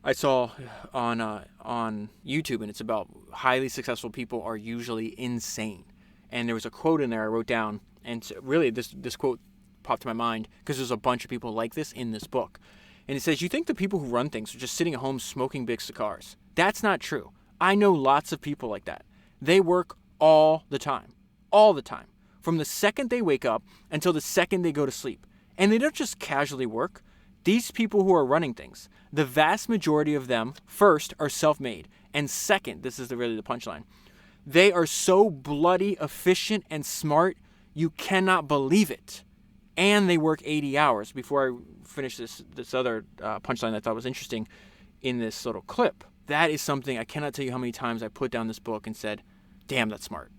I saw on YouTube, and it's about highly successful people are usually insane. And there was a quote in there I wrote down, and really this quote popped to my mind because there's a bunch of people like this in this book. And it says, you think the people who run things are just sitting at home smoking big cigars. That's not true. I know lots of people like that. They work all the time, from the second they wake up until the second they go to sleep. And they don't just casually work. These people who are running things, the vast majority of them, first, are self-made. And second, this is really the punchline, they are so bloody efficient and smart, you cannot believe it. And they work 80 hours. Before I finish this other punchline that I thought was interesting in this little clip, that is something I cannot tell you how many times I put down this book and said, damn, that's smart.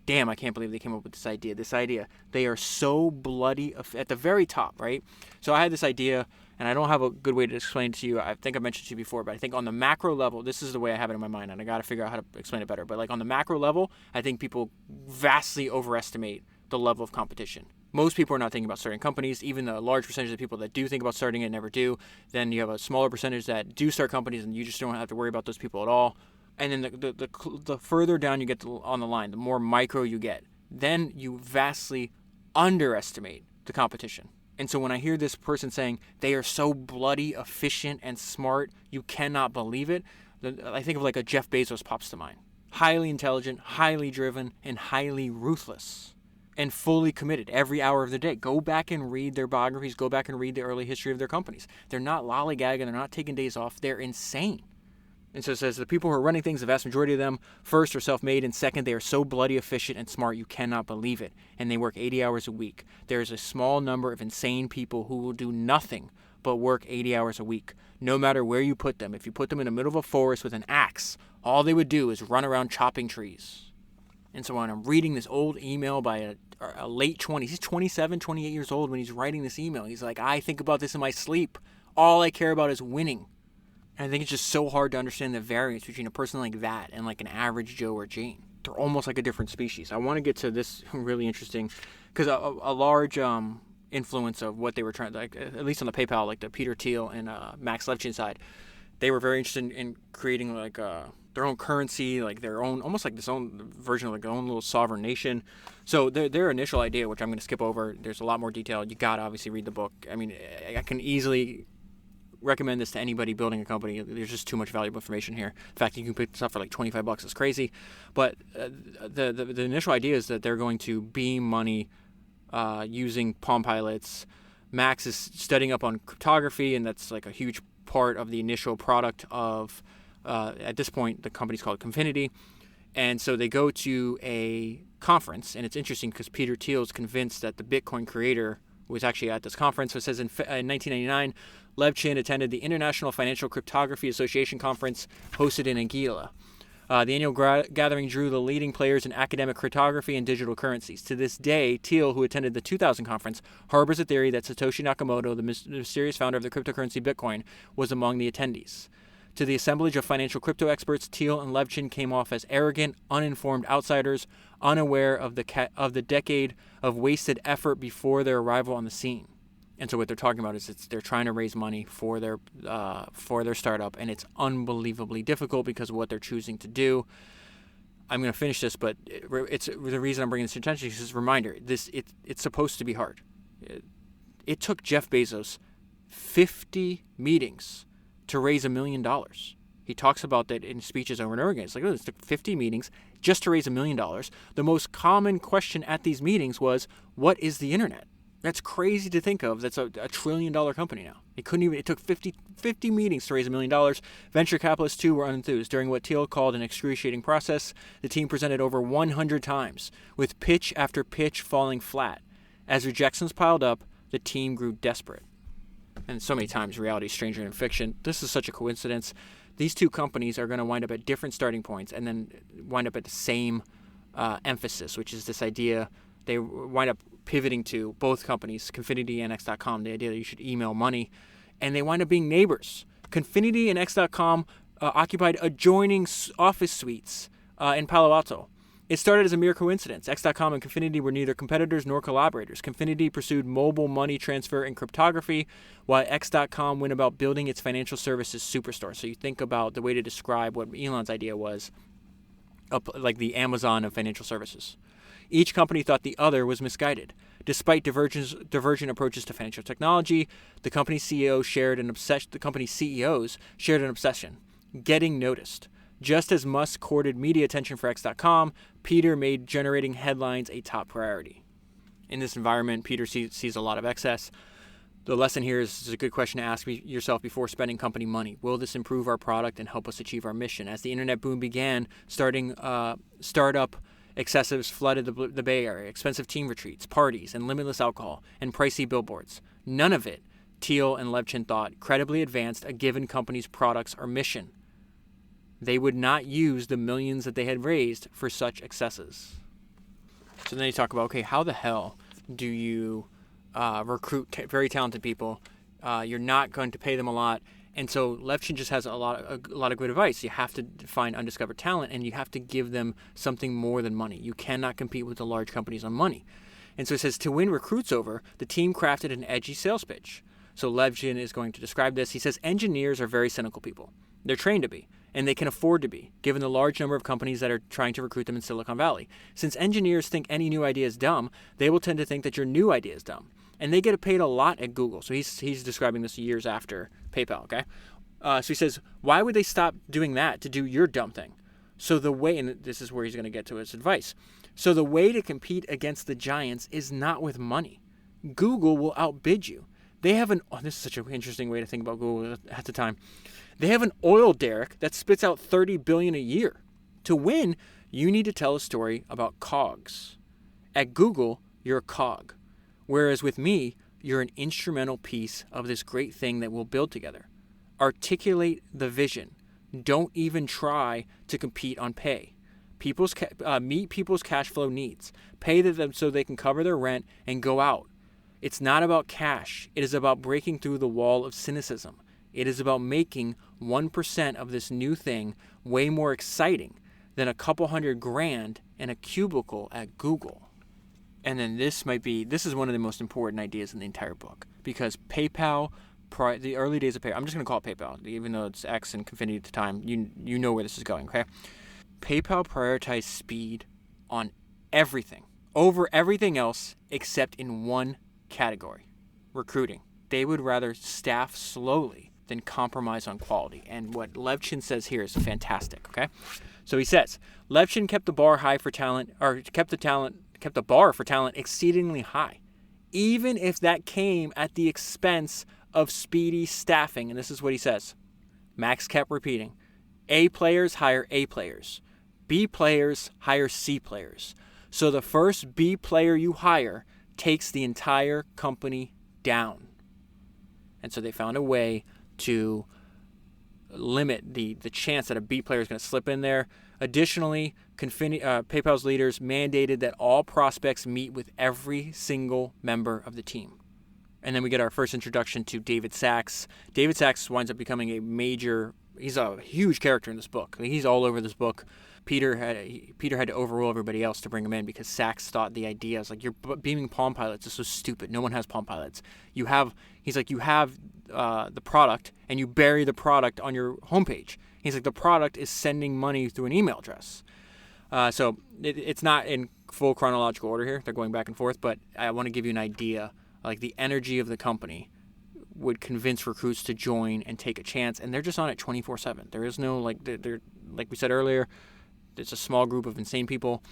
Damn, I can't believe they came up with this idea. They are so bloody at the very top, right? So I had this idea, and I don't have a good way to explain it to you. I think I mentioned it to you before, but I think on the macro level, this is the way I have it in my mind, and I got to figure out how to explain it better. But like on the macro level, I think people vastly overestimate the level of competition. Most people are not thinking about starting companies. Even the large percentage of people that do think about starting it never do. Then you have a smaller percentage that do start companies, and you just don't have to worry about those people at all. And then the further down you get on the line, the more micro you get, then you vastly underestimate the competition. And so when I hear this person saying they are so bloody efficient and smart, you cannot believe it, I think of like a Jeff Bezos pops to mind. Highly intelligent, highly driven, and highly ruthless. And fully committed every hour of the day. Go back and read their biographies. Go back and read the early history of their companies. They're not lollygagging. They're not taking days off. They're insane. And so it says the people who are running things, the vast majority of them, first, are self-made, and second, they are so bloody efficient and smart you cannot believe it. And they work 80 hours a week. There is a small number of insane people who will do nothing but work 80 hours a week, no matter where you put them. If you put them in the middle of a forest with an axe, all they would do is run around chopping trees. And so when I'm reading this old email by a late 20s, he's 27, 28 years old when he's writing this email. He's like, I think about this in my sleep. All I care about is winning. And I think it's just so hard to understand the variance between a person like that and like an average Joe or Jane. They're almost like a different species. I want to get to this really interesting, because a large influence of what they were trying, like at least on the PayPal, like the Peter Thiel and Max Levchin side, they were very interested in creating like their own currency, like their own, almost like this own version of like their own little sovereign nation. So their initial idea, which I'm going to skip over, there's a lot more detail. You got to obviously read the book. I mean, I can easily recommend this to anybody building a company. There's just too much valuable information here. In fact, you can pick this up for like $25. It's crazy. But the initial idea is that they're going to beam money using Palm Pilots. Max is studying up on cryptography, and that's like a huge part of the initial product of, at this point, the company's called Confinity. And so they go to a conference, and it's interesting because Peter Thiel is convinced that the Bitcoin creator was actually at this conference. So it says in 1999, Levchin attended the International Financial Cryptography Association conference hosted in Anguilla. The annual gathering drew the leading players in academic cryptography and digital currencies. To this day, Thiel, who attended the 2000 conference, harbors a theory that Satoshi Nakamoto, the mysterious founder of the cryptocurrency Bitcoin, was among the attendees. To the assemblage of financial crypto experts, Thiel and Levchin came off as arrogant, uninformed outsiders, unaware of the decade of wasted effort before their arrival on the scene. And so what they're talking about is they're trying to raise money for their startup, and it's unbelievably difficult because of what they're choosing to do. I'm going to finish this, but it's the reason I'm bringing this to attention is just a reminder. It's supposed to be hard. It took Jeff Bezos 50 meetings to raise $1 million. He talks about that in speeches over and over again. It's like, it took 50 meetings just to raise $1 million. The most common question at these meetings was, what is the internet? That's crazy to think of. That's a $1 trillion company now. It took 50 meetings to raise $1 million. Venture capitalists, too, were unenthused. During what Thiel called an excruciating process, the team presented over 100 times, with pitch after pitch falling flat. As rejections piled up, the team grew desperate. And so many times, reality is stranger than fiction. This is such a coincidence. These two companies are going to wind up at different starting points and then wind up at the same emphasis, which is this idea. They wind up pivoting to both companies, Confinity and X.com, the idea that you should email money, and they wind up being neighbors. Confinity and X.com occupied adjoining office suites in Palo Alto. It started as a mere coincidence. X.com and Confinity were neither competitors nor collaborators. Confinity pursued mobile money transfer and cryptography, while X.com went about building its financial services superstore. So you think about the way to describe what Elon's idea was, like the Amazon of financial services. Each company thought the other was misguided. Despite divergent approaches to financial technology, the company's CEOs shared an obsession, getting noticed. Just as Musk courted media attention for X.com, Peter made generating headlines a top priority. In this environment, Peter sees a lot of excess. The lesson here is a good question to ask yourself before spending company money. Will this improve our product and help us achieve our mission? As the internet boom began, startup excessives flooded the Bay Area, expensive team retreats, parties, and limitless alcohol, and pricey billboards. None of it, Thiel and Levchin thought, credibly advanced a given company's products or mission. They would not use the millions that they had raised for such excesses. So then you talk about, okay, how the hell do you recruit very talented people? You're not going to pay them a lot. And so Levchin just has a lot of good advice. You have to find undiscovered talent, and you have to give them something more than money. You cannot compete with the large companies on money. And so it says, to win recruits over, the team crafted an edgy sales pitch. So Levchin is going to describe this. He says, engineers are very cynical people. They're trained to be, and they can afford to be, given the large number of companies that are trying to recruit them in Silicon Valley. Since engineers think any new idea is dumb, they will tend to think that your new idea is dumb. And they get paid a lot at Google. So he's describing this years after PayPal, okay? So he says, why would they stop doing that to do your dumb thing? So the way, and this is where he's going to get to his advice. So the way to compete against the giants is not with money. Google will outbid you. They have this is such an interesting way to think about Google at the time. They have an oil derrick that spits out $30 billion a year. To win, you need to tell a story about cogs. At Google, you're a cog. Whereas with me, you're an instrumental piece of this great thing that we'll build together. Articulate the vision. Don't even try to compete on pay. Meet people's cash flow needs. Pay them so they can cover their rent and go out. It's not about cash. It is about breaking through the wall of cynicism. It is about making 1% of this new thing way more exciting than a couple $100,000 in a cubicle at Google. And then this is one of the most important ideas in the entire book, because PayPal, the early days of PayPal, I'm just going to call it PayPal, even though it's X and Confinity at the time, you know where this is going, okay? PayPal prioritized speed on everything, over everything else except in one category, recruiting. They would rather staff slowly than compromise on quality. And what Levchin says here is fantastic, okay? So he says, Levchin kept the bar for talent exceedingly high, even if that came at the expense of speedy staffing. And this is what he says. Max kept repeating, A players hire A players. B players hire C players. So the first B player you hire takes the entire company down. And so they found a way to limit the chance that a B player is going to slip in there. Additionally, PayPal's leaders mandated that all prospects meet with every single member of the team. And then we get our first introduction to David Sacks. David Sacks winds up becoming a major a huge character in this book. He's all over this book. Peter had to overrule everybody else to bring him in because Sachs thought the idea is like, you're beaming Palm Pilots is so stupid. No one has Palm Pilots. You have the product and you bury the product on your homepage. He's like, the product is sending money through an email address. So it's not in full chronological order here. They're going back and forth, but I want to give you an idea. Like, the energy of the company would convince recruits to join and take a chance, and they're just on it 24/7. There is no, they're like we said earlier, it's a small group of insane people.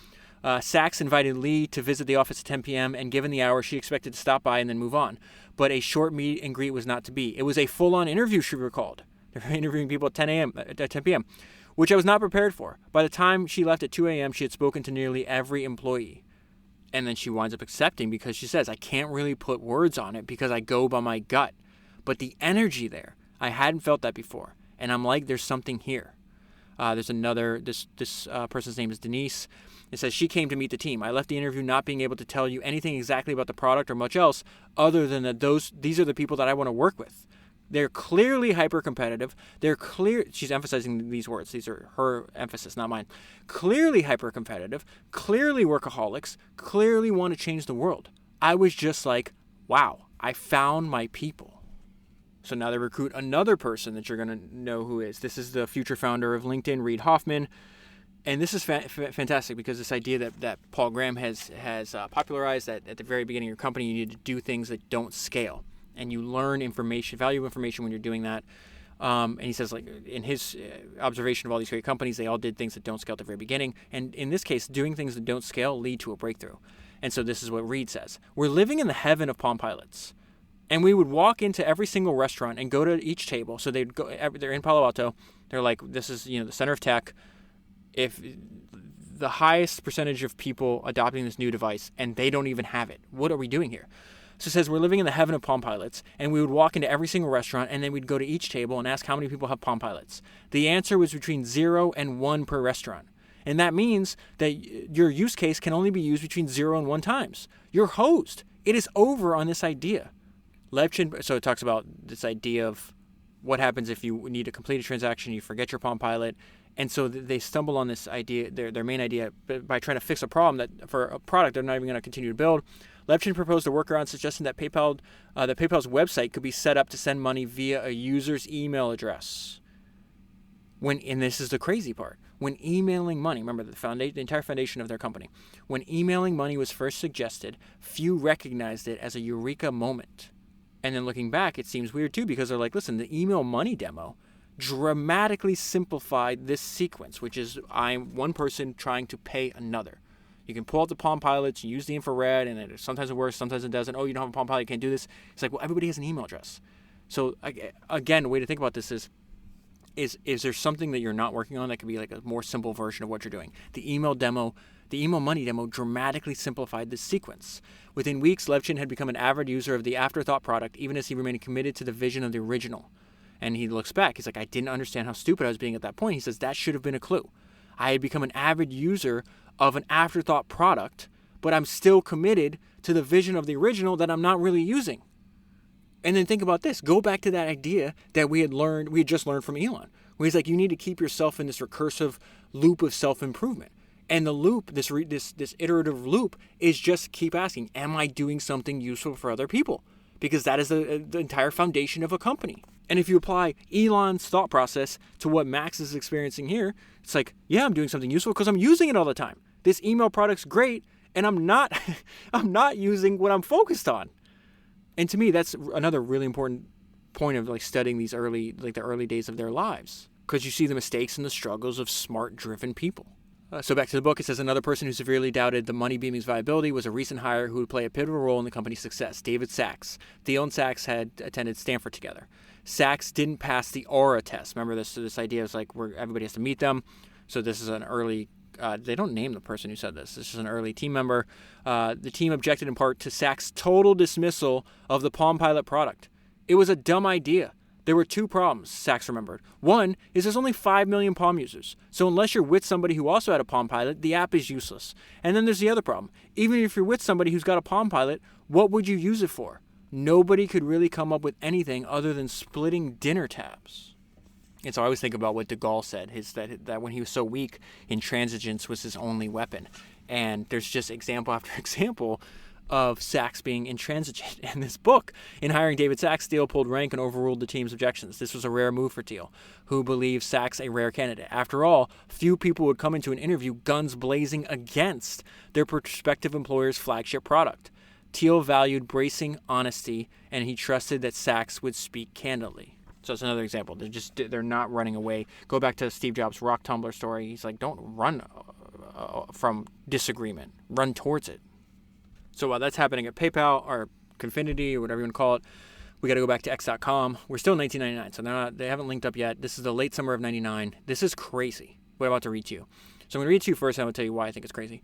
Sachs invited Lee to visit the office at 10 p.m., and given the hour, she expected to stop by and then move on. But a short meet and greet was not to be. It was a full-on interview, she recalled. They were interviewing people at 10 p.m., which I was not prepared for. By the time she left at 2 a.m., she had spoken to nearly every employee. And then she winds up accepting because she says, I can't really put words on it because I go by my gut. But the energy there, I hadn't felt that before. And I'm like, there's something here. There's another, this person's name is Denise. It says, she came to meet the team. I left the interview not being able to tell you anything exactly about the product or much else other than that these are the people that I want to work with. They're clearly hyper-competitive. She's emphasizing these words. These are her emphasis, not mine. Clearly hyper-competitive, clearly workaholics, clearly want to change the world. I was just like, wow, I found my people. So now they recruit another person that you're going to know who is. This is the future founder of LinkedIn, Reid Hoffman. And this is fantastic because this idea that Paul Graham has popularized, that at the very beginning of your company, you need to do things that don't scale. And you learn valuable information when you're doing that. And he says, like, in his observation of all these great companies, they all did things that don't scale at the very beginning. And in this case, doing things that don't scale lead to a breakthrough. And so this is what Reid says. We're living in the heaven of Palm Pilots. And we would walk into every single restaurant and go to each table. So they're in Palo Alto. They're like, this is, the center of tech. If the highest percentage of people adopting this new device and they don't even have it, what are we doing here? So it says we're living in the heaven of Palm Pilots, and we would walk into every single restaurant, and then we'd go to each table and ask how many people have Palm Pilots. The answer was between 0 and 1 per restaurant. And that means that your use case can only be used between 0 and 1 times. You're hosed. It is over on this idea. Levchin, so it talks about this idea of what happens if you need to complete a transaction, you forget your Palm Pilot. And so they stumble on this idea, their main idea, by trying to fix a problem that for a product they're not even going to continue to build. Levchin proposed a workaround suggesting that PayPal's website could be set up to send money via a user's email address. And this is the crazy part. When emailing money, remember the entire foundation of their company, when emailing money was first suggested, few recognized it as a eureka moment. And then looking back, it seems weird too, because they're like, listen, the email money demo dramatically simplified this sequence, which is I'm one person trying to pay another. You can pull out the Palm Pilots, use the infrared, and sometimes it works, sometimes it doesn't. Oh, you don't have a Palm Pilot, you can't do this. It's like, well, everybody has an email address. So again, the way to think about this is there something that you're not working on that could be like a more simple version of what you're doing? The email money demo dramatically simplified this sequence. Within weeks, Levchin had become an avid user of the Afterthought product, even as he remained committed to the vision of the original. And he looks back. He's like, I didn't understand how stupid I was being at that point. He says, that should have been a clue. I had become an avid user of an Afterthought product, but I'm still committed to the vision of the original that I'm not really using. And then think about this. Go back to that idea that we had just learned from Elon, where he's like, you need to keep yourself in this recursive loop of self-improvement. And the loop, this iterative loop, is just keep asking, am I doing something useful for other people? Because that is the entire foundation of a company. And if you apply Elon's thought process to what Max is experiencing here, it's like, yeah, I'm doing something useful because I'm using it all the time. This email product's great, and I'm not using what I'm focused on. And to me, that's another really important point of like studying these the early days of their lives, because you see the mistakes and the struggles of smart, driven people. So back to the book, it says another person who severely doubted the money beaming's viability was a recent hire who would play a pivotal role in the company's success, David Sachs. Thiel and Sachs had attended Stanford together. Sachs didn't pass the aura test. Remember this idea is like where everybody has to meet them. So this is an early, they don't name the person who said this. This is an early team member. The team objected in part to Sachs' total dismissal of the Palm Pilot product. It was a dumb idea. There were 2 problems, Sachs remembered. One is there's only 5 million Palm users. So unless you're with somebody who also had a Palm Pilot, the app is useless. And then there's the other problem. Even if you're with somebody who's got a Palm Pilot, what would you use it for? Nobody could really come up with anything other than splitting dinner tabs. And so I always think about what de Gaulle said, that when he was so weak, intransigence was his only weapon. And there's just example after example of Sachs being intransigent in this book. In hiring David Sachs, Thiel pulled rank and overruled the team's objections. This was a rare move for Thiel, who believed Sachs a rare candidate. After all, few people would come into an interview guns blazing against their prospective employer's flagship product. Thiel valued bracing honesty, and he trusted that Sachs would speak candidly. So that's another example. They're not running away. Go back to Steve Jobs' rock tumbler story. He's like, don't run from disagreement. Run towards it. So while that's happening at PayPal or Confinity or whatever you want to call it, we got to go back to X.com. We're still in 1999, so they haven't linked up yet. This is the late summer of 99. This is crazy what I'm about to read to you. So I'm going to read to you first, and I'm going to tell you why I think it's crazy.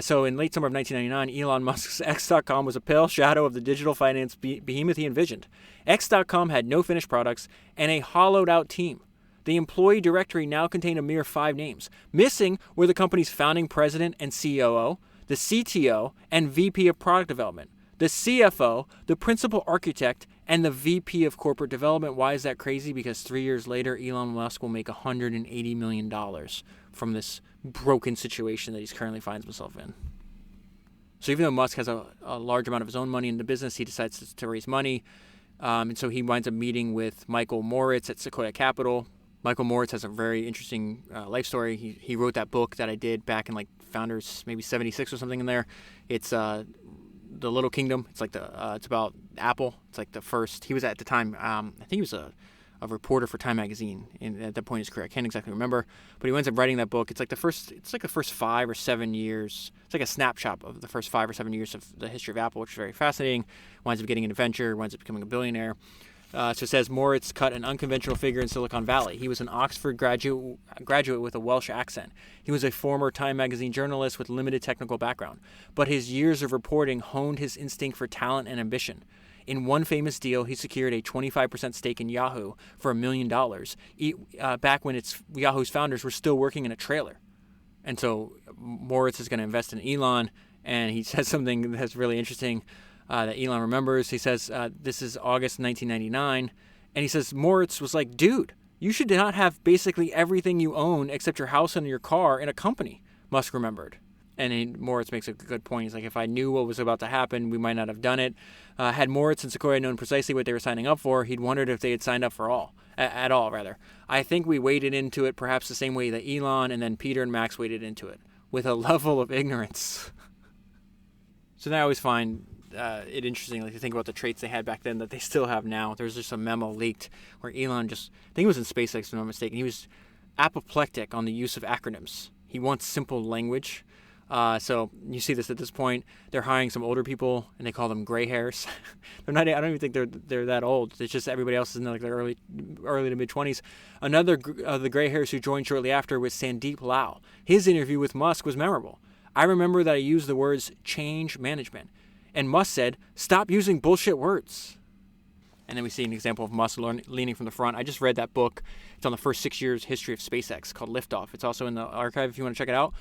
So in late summer of 1999, Elon Musk's X.com was a pale shadow of the digital finance behemoth he envisioned. X.com had no finished products and a hollowed-out team. The employee directory now contained a mere 5 names. Missing were the company's founding president and COO, the CTO, and VP of Product Development, the CFO, the Principal Architect, and the VP of Corporate Development. Why is that crazy? Because 3 years later, Elon Musk will make $180 million from this broken situation that he currently finds himself in. So even though Musk has a large amount of his own money in the business, he decides to raise money. And so he winds up meeting with Michael Moritz at Sequoia Capital. Michael Moritz has a very interesting life story. He wrote that book that I did back in like Founders, maybe 76 or something in there. It's The Little Kingdom. It's like it's about Apple. It's like the first. He was at the time. I think he was a reporter for Time magazine at that point in his career. I can't exactly remember, but he ends up writing that book. It's like the first 5 or 7 years. It's like a snapshot of the first 5 or 7 years of the history of Apple, which is very fascinating. Winds up getting an adventure. Winds up becoming a billionaire. So it says Moritz cut an unconventional figure in Silicon Valley. He was an Oxford graduate with a Welsh accent. He was a former Time magazine journalist with limited technical background. But his years of reporting honed his instinct for talent and ambition. In one famous deal, he secured a 25% stake in Yahoo for $1 million, back when Yahoo's founders were still working in a trailer. And so Moritz is going to invest in Elon, and he says something that's really interesting. That Elon remembers. He says, this is August 1999, and he says, Moritz was like, dude, you should not have basically everything you own except your house and your car in a company, Musk remembered. And Moritz makes a good point. He's like, if I knew what was about to happen, we might not have done it. Had Moritz and Sequoia known precisely what they were signing up for, he'd wondered if they had signed up at all. I think we waded into it perhaps the same way that Elon and then Peter and Max waded into it, with a level of ignorance. So now I always find it interesting, like, to think about the traits they had back then that they still have now. There's just a memo leaked where Elon I think it was in SpaceX, if I'm not mistaken, he was apoplectic on the use of acronyms. He wants simple language. So you see this at this point. They're hiring some older people, and they call them gray hairs. I don't even think they're that old. It's just everybody else is in like their early to mid 20s. Another of the gray hairs who joined shortly after was Sandeep Lal. His interview with Musk was memorable. I remember that I used the words change management. And Musk said, stop using bullshit words. And then we see an example of Musk leaning from the front. I just read that book. It's on the first 6 years history of SpaceX called Liftoff. It's also in the archive if you want to check it out.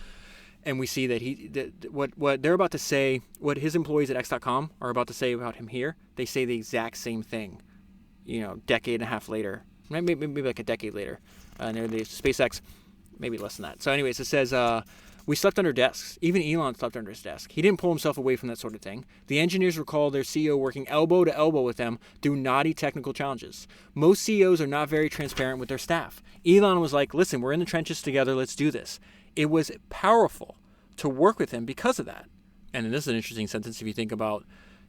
And we see that what they're about to say, what his employees at X.com are about to say about him here, they say the exact same thing, decade and a half later. Maybe like a decade later. And they're the SpaceX, maybe less than that. So anyways, it says, we slept under desks. Even Elon slept under his desk. He didn't pull himself away from that sort of thing. The engineers recall their CEO working elbow to elbow with them through knotty technical challenges. Most CEOs are not very transparent with their staff. Elon was like, listen, we're in the trenches together. Let's do this. It was powerful to work with him because of that. And then this is an interesting sentence if you think about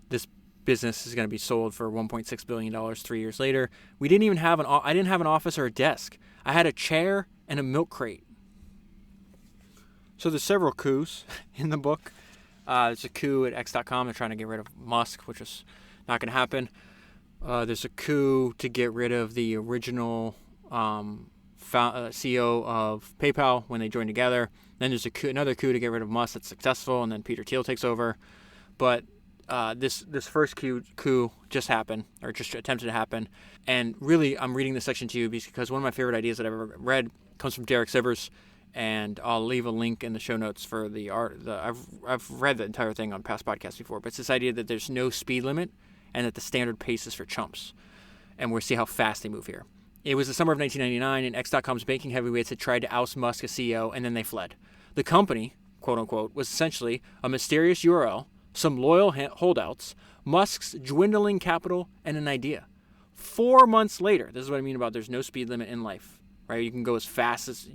this business is going to be sold for $1.6 billion 3 years later. I didn't have an office or a desk. I had a chair and a milk crate. So there's several coups in the book. There's a coup at X.com. They're trying to get rid of Musk, which is not going to happen. There's a coup to get rid of the original CEO of PayPal when they joined together. Then there's another coup to get rid of Musk that's successful, and then Peter Thiel takes over. But this first coup just happened, or just attempted to happen. And really, I'm reading this section to you because one of my favorite ideas that I've ever read comes from Derek Sivers. And I'll leave a link in the show notes for the art. I've read the entire thing on past podcasts before, but it's this idea that there's no speed limit and that the standard pace is for chumps. And we'll see how fast they move here. It was the summer of 1999, and X.com's banking heavyweights had tried to oust Musk as CEO, and then they fled. The company, quote-unquote, was essentially a mysterious URL, some loyal holdouts, Musk's dwindling capital, and an idea. 4 months later, this is what I mean about there's no speed limit in life, right? You can go as fast as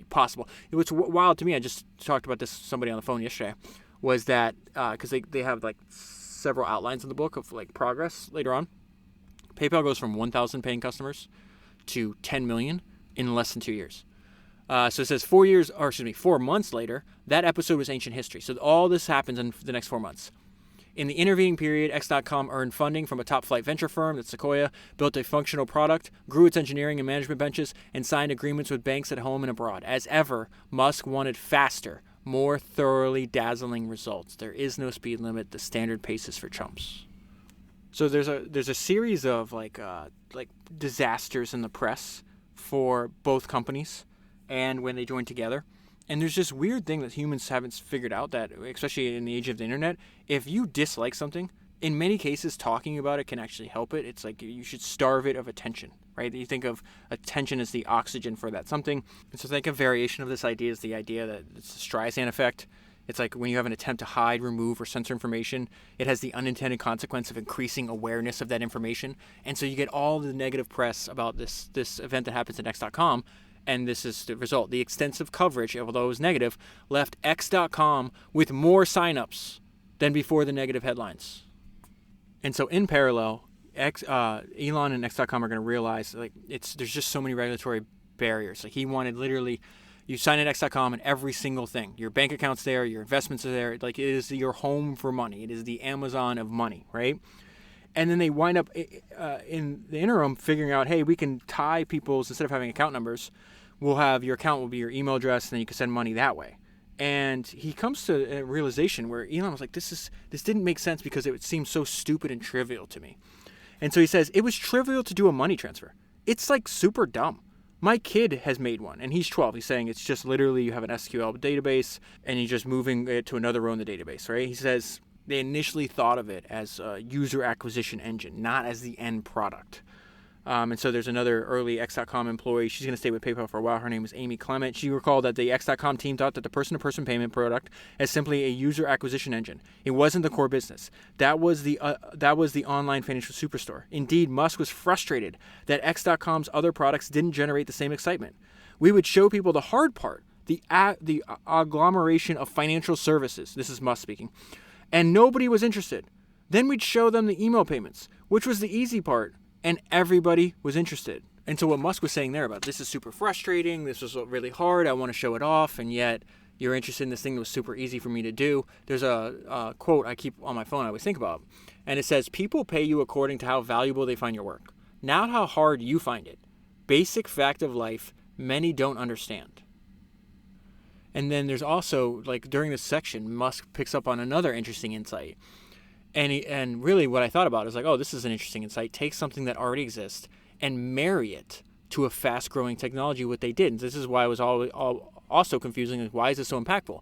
possible. What's wild to me, I just talked about this with somebody on the phone yesterday, was that, because they have like several outlines in the book of like progress later on. PayPal goes from 1,000 paying customers to 10 million in less than 2 years. So it says 4 months later, that episode was ancient history. So all this happens in the next 4 months. In the intervening period, X.com earned funding from a top-flight venture firm, that's Sequoia, built a functional product, grew its engineering and management benches, and signed agreements with banks at home and abroad. As ever, Musk wanted faster, more thoroughly dazzling results. There is no speed limit. The standard pace is for chumps. So there's a series of like disasters in the press for both companies, and when they join together. And there's this weird thing that humans haven't figured out, that, especially in the age of the internet, if you dislike something, in many cases, talking about it can actually help it. It's like you should starve it of attention, right? You think of attention as the oxygen for that something. And so I think a variation of this idea is the idea that it's the Streisand effect. It's like when you have an attempt to hide, remove, or censor information, it has the unintended consequence of increasing awareness of that information. And so you get all the negative press about this event that happens at X.com. And this is the result. The extensive coverage, although it was negative, left X.com with more signups than before the negative headlines. And so in parallel, Elon and X.com are going to realize like there's just so many regulatory barriers. Like he wanted literally, you sign at X.com and every single thing, your bank account's there, your investments are there. Like it is your home for money. It is the Amazon of money, right? And then they wind up in the interim figuring out, hey, we can tie people's, instead of having account numbers, your account will be your email address, and then you can send money that way. And he comes to a realization where Elon was like, this didn't make sense because it seemed so stupid and trivial to me. And so he says, it was trivial to do a money transfer. It's like super dumb. My kid has made one, and he's 12. He's saying it's just literally you have an SQL database, and you're just moving it to another row in the database, right? He says they initially thought of it as a user acquisition engine, not as the end product. And so there's another early X.com employee. She's going to stay with PayPal for a while. Her name is Amy Clement. She recalled that the X.com team thought that the person-to-person payment product as simply a user acquisition engine. It wasn't the core business. That was the online financial superstore. Indeed, Musk was frustrated that X.com's other products didn't generate the same excitement. We would show people the hard part, the agglomeration of financial services. This is Musk speaking. And nobody was interested. Then we'd show them the email payments, which was the easy part. And everybody was interested. And so what Musk was saying there about this is super frustrating, this was really hard, I want to show it off, and yet you're interested in this thing that was super easy for me to do. There's a quote I keep on my phone I always think about. And it says, people pay you according to how valuable they find your work, not how hard you find it. Basic fact of life, many don't understand. And then there's also, like during this section, Musk picks up on another interesting insight. And really what I thought about is like, oh, this is an interesting insight. Take something that already exists and marry it to a fast-growing technology, what they did. And this is why it was also confusing. Is why is this so impactful?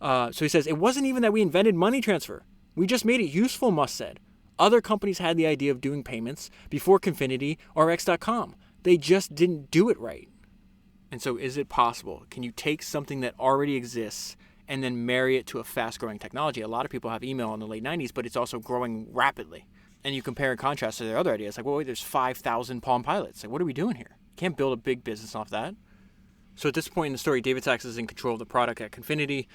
So he says, it wasn't even that we invented money transfer. We just made it useful, Musk said. Other companies had the idea of doing payments before Confinity or X.com. They just didn't do it right. And so is it possible? Can you take something that already exists and then marry it to a fast-growing technology? A lot of people have email in the late 90s, but it's also growing rapidly. And you compare and contrast to their other ideas, like, well, wait, there's 5,000 Palm Pilots. Like, what are we doing here? You can't build a big business off that. So at this point in the story, David Sacks is in control of the product at Confinity,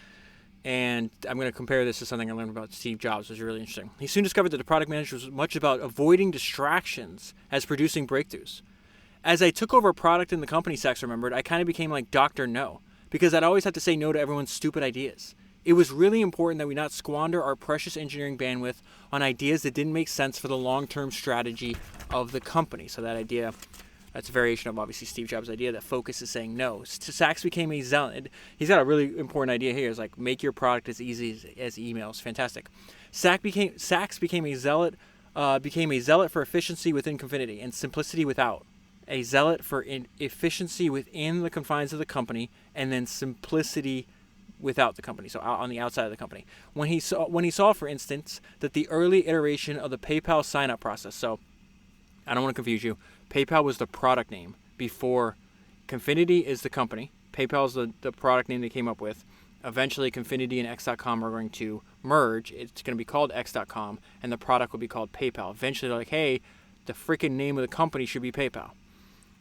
and I'm going to compare this to something I learned about Steve Jobs, which was really interesting. He soon discovered that the product manager was much about avoiding distractions as producing breakthroughs. As I took over a product in the company, Sacks remembered, I kind of became like Dr. No, because I'd always have to say no to everyone's stupid ideas. It was really important that we not squander our precious engineering bandwidth on ideas that didn't make sense for the long-term strategy of the company. So that idea, that's a variation of obviously Steve Jobs' idea that focus is saying no. Sacks became a zealot. He's got a really important idea here. It's like make your product as easy as emails. Fantastic. Sacks became a zealot for efficiency within Confinity and simplicity without. A zealot for efficiency within the confines of the company, and then simplicity without the company, so on the outside of the company. When he saw, for instance, that the early iteration of the PayPal sign-up process, so I don't want to confuse you. PayPal was the product name before. Confinity is the company. PayPal is the product name they came up with. Eventually, Confinity and X.com are going to merge. It's going to be called X.com, and the product will be called PayPal. Eventually, they're like, hey, the freaking name of the company should be PayPal.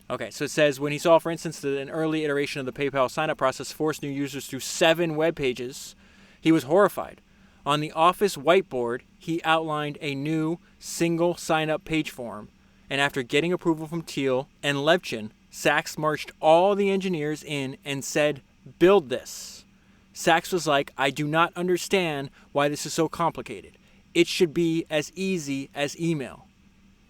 Okay, so it says, when he saw, for instance, that an early iteration of the PayPal sign-up process forced new users through 7 web pages, he was horrified. On the office whiteboard, he outlined a new single sign-up page form, and after getting approval from Thiel and Levchin, Sachs marched all the engineers in and said, build this. Sachs was like, I do not understand why this is so complicated. It should be as easy as email.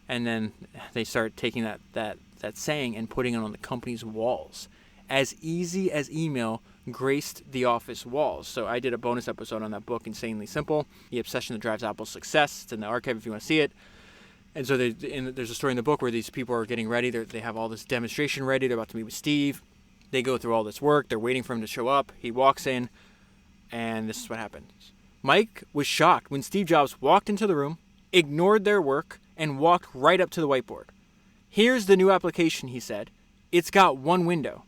And then they start taking that saying and putting it on the company's walls. As easy as email graced the office walls. So I did a bonus episode on that book, Insanely Simple, The Obsession That Drives Apple's Success. It's in the archive if you want to see it. And so there's a story in the book where these people are getting ready. They have all this demonstration ready. They're about to meet with Steve. They go through all this work. They're waiting for him to show up. He walks in, and this is what happens. Mike was shocked when Steve Jobs walked into the room, ignored their work, and walked right up to the whiteboard. Here's the new application, he said. It's got one window.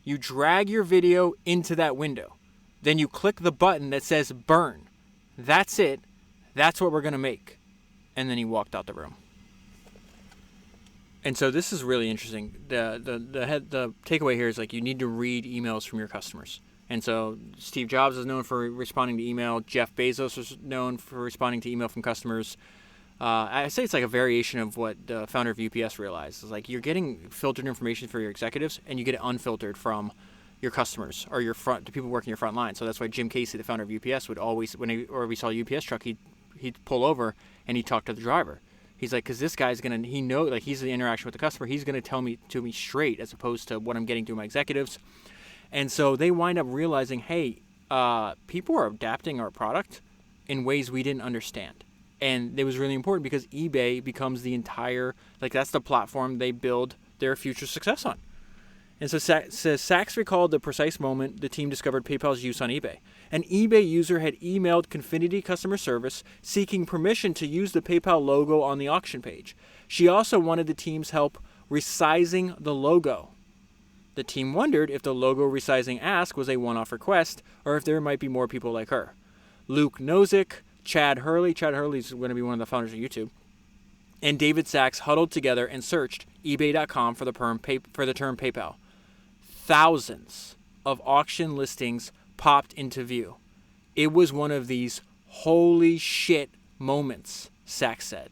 You drag your video into that window. Then you click the button that says burn. That's it. That's what we're going to make. And then he walked out the room. And so this is really interesting. The takeaway here is like you need to read emails from your customers. And so Steve Jobs is known for responding to email. Jeff Bezos is known for responding to email from customers. I say it's like a variation of what the founder of UPS realized. It's like you're getting filtered information for your executives, and you get it unfiltered from your customers or the people working your front line. So that's why Jim Casey, the founder of UPS, would always, whenever we saw a UPS truck, he'd pull over and he'd talk to the driver. He's like, because this guy's he's the interaction with the customer. He's going to tell me straight as opposed to what I'm getting through my executives. And so they wind up realizing, hey, people are adapting our product in ways we didn't understand. And it was really important because eBay becomes the entire, that's the platform they build their future success on. And so Sachs recalled the precise moment the team discovered PayPal's use on eBay. An eBay user had emailed Confinity customer service seeking permission to use the PayPal logo on the auction page. She also wanted the team's help resizing the logo. The team wondered if the logo resizing ask was a one-off request or if there might be more people like her. Luke Nozick, Chad Hurley's going to be one of the founders of YouTube, and David Sachs huddled together and searched eBay.com for the term PayPal. Thousands of auction listings popped into view. It was one of these holy shit moments, Sachs said.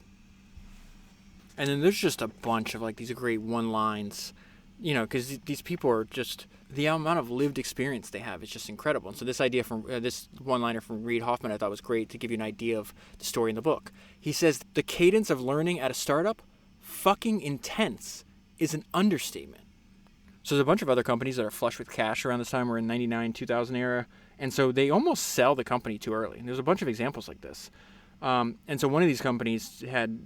And then there's just a bunch of these great one-lines, because these people are just, the amount of lived experience they have is just incredible. And so this idea from this one-liner from Reid Hoffman I thought was great to give you an idea of the story in the book. He says, the cadence of learning at a startup, fucking intense, is an understatement. So there's a bunch of other companies that are flush with cash around this time. We're in 99, 2000 era. And so they almost sell the company too early. And there's a bunch of examples like this. And so one of these companies had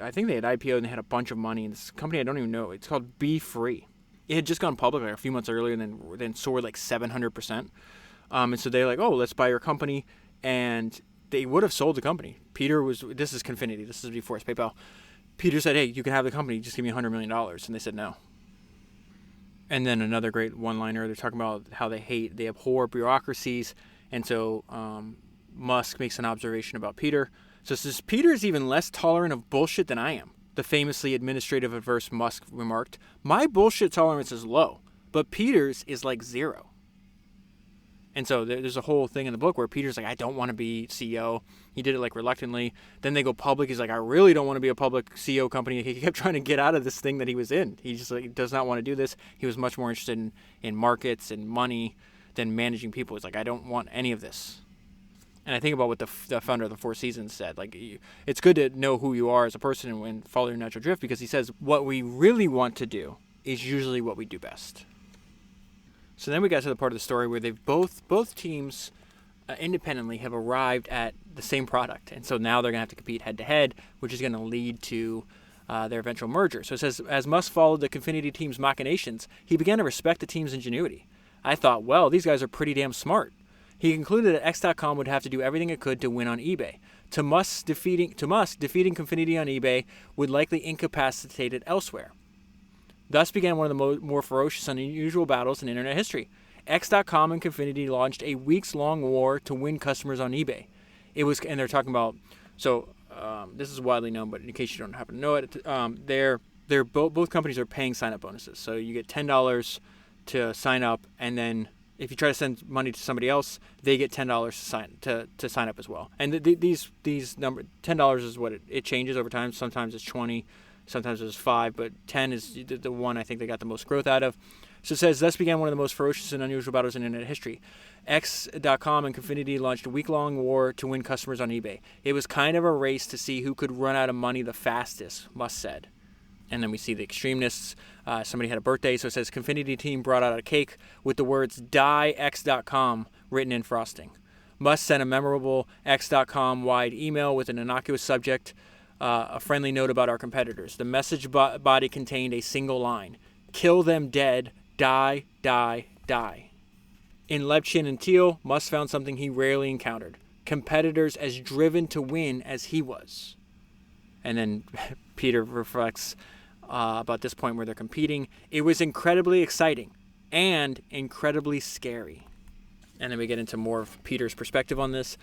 I think they had IPO'd and they had a bunch of money. And this company, I don't even know, it's called Be Free. It had just gone public a few months earlier and then soared 700%. And so they're like, oh, let's buy your company. And they would have sold the company. This is Confinity. This is before it's PayPal. Peter said, hey, you can have the company. Just give me $100 million. And they said no. And then another great one-liner, they're talking about how they abhor bureaucracies. And so Musk makes an observation about Peter. So it says, Peter is even less tolerant of bullshit than I am. The famously administrative averse Musk remarked, my bullshit tolerance is low, but Peter's is 0. And so there's a whole thing in the book where Peter's like, I don't want to be CEO. He did it reluctantly. Then they go public. He's like, I really don't want to be a public CEO company. He kept trying to get out of this thing that he was in. He just does not want to do this. He was much more interested in markets and money than managing people. He's like, I don't want any of this. And I think about what the founder of the Four Seasons said. It's good to know who you are as a person and follow your natural drift, because he says what we really want to do is usually what we do best. So then we got to the part of the story where they've both teams independently have arrived at the same product. And so now they're going to have to compete head-to-head, which is going to lead to their eventual merger. So it says, as Musk followed the Confinity team's machinations, he began to respect the team's ingenuity. I thought, well, these guys are pretty damn smart. He concluded that X.com would have to do everything it could to win on eBay. To Musk, defeating Confinity on eBay would likely incapacitate it elsewhere. Thus began one of the more ferocious and unusual battles in internet history. X.com and Confinity launched a weeks-long war to win customers on eBay. And they're talking about, this is widely known, but in case you don't happen to know it, both companies are paying sign-up bonuses. So you get $10 to sign up, and then if you try to send money to somebody else, they get $10 to sign up as well. And these number $10 is what it changes over time. Sometimes it's 20, sometimes it's 5, but 10 is the one I think they got the most growth out of. So it says, thus began one of the most ferocious and unusual battles in internet history. X.com and Confinity launched a week-long war to win customers on eBay. It was kind of a race to see who could run out of money the fastest, Musk said. And then we see the extremists. Somebody had a birthday, so it says, Confinity team brought out a cake with the words, die X.com, written in frosting. Musk sent a memorable X.com-wide email with an innocuous subject, a friendly note about our competitors. The message body contained a single line, kill them dead, die, die, die. In Levchin and Thiel, Musk found something he rarely encountered, competitors as driven to win as he was. And then Peter reflects about this point where they're competing. It was incredibly exciting and incredibly scary. And then we get into more of Peter's perspective on this.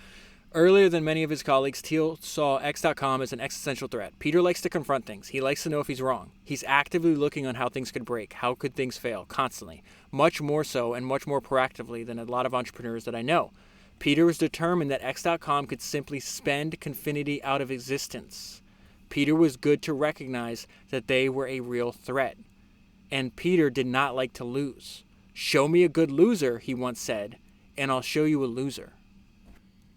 Earlier than many of his colleagues, Thiel saw X.com as an existential threat. Peter likes to confront things. He likes to know if he's wrong. He's actively looking on how things could break, how could things fail, constantly. Much more so and much more proactively than a lot of entrepreneurs that I know. Peter was determined that X.com could simply spend Confinity out of existence. Peter was good to recognize that they were a real threat. And Peter did not like to lose. Show me a good loser, he once said, and I'll show you a loser.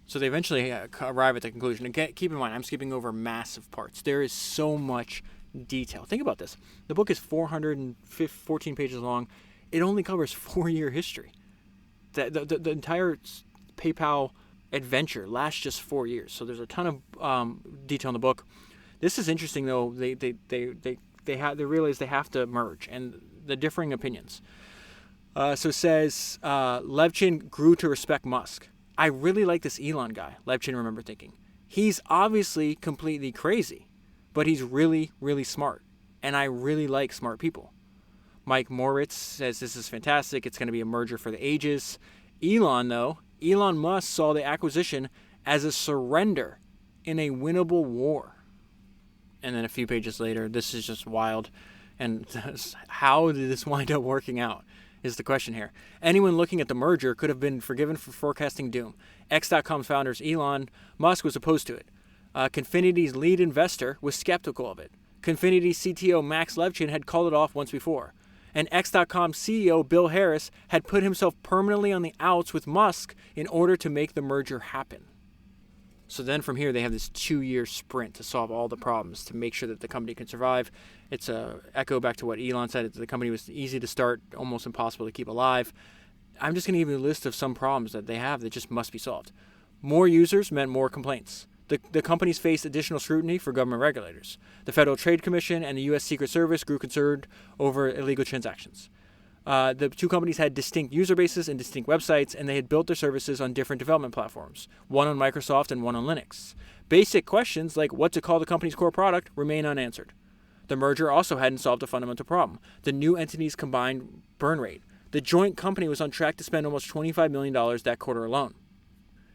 So they eventually arrive at the conclusion. And keep in mind, I'm skipping over massive parts. There is so much detail. Think about this. The book is 414 pages long. It only covers 4-year history. The entire PayPal adventure lasts just 4 years. So there's a ton of detail in the book. This is interesting, though. They realize they have to merge, and the differing opinions. So it says, Levchin grew to respect Musk. I really like this Elon guy, Levchin remember thinking. He's obviously completely crazy, but he's really, really smart. And I really like smart people. Mike Moritz says this is fantastic. It's going to be a merger for the ages. Elon Musk saw the acquisition as a surrender in a winnable war. And then a few pages later, this is just wild. And how did this wind up working out is the question here. Anyone looking at the merger could have been forgiven for forecasting doom. X.com's founders Elon Musk was opposed to it. Confinity's lead investor was skeptical of it. Confinity's CTO Max Levchin had called it off once before. And X.com CEO Bill Harris had put himself permanently on the outs with Musk in order to make the merger happen. So then from here, they have this 2-year sprint to solve all the problems to make sure that the company can survive. It's a echo back to what Elon said. The company was easy to start, almost impossible to keep alive. I'm just going to give you a list of some problems that they have that just must be solved. More users meant more complaints. The companies faced additional scrutiny for government regulators. The Federal Trade Commission and the U.S. Secret Service grew concerned over illegal transactions. The two companies had distinct user bases and distinct websites, and they had built their services on different development platforms, one on Microsoft and one on Linux. Basic questions like what to call the company's core product remain unanswered. The merger also hadn't solved a fundamental problem, the new entity's combined burn rate. The joint company was on track to spend almost $25 million that quarter alone.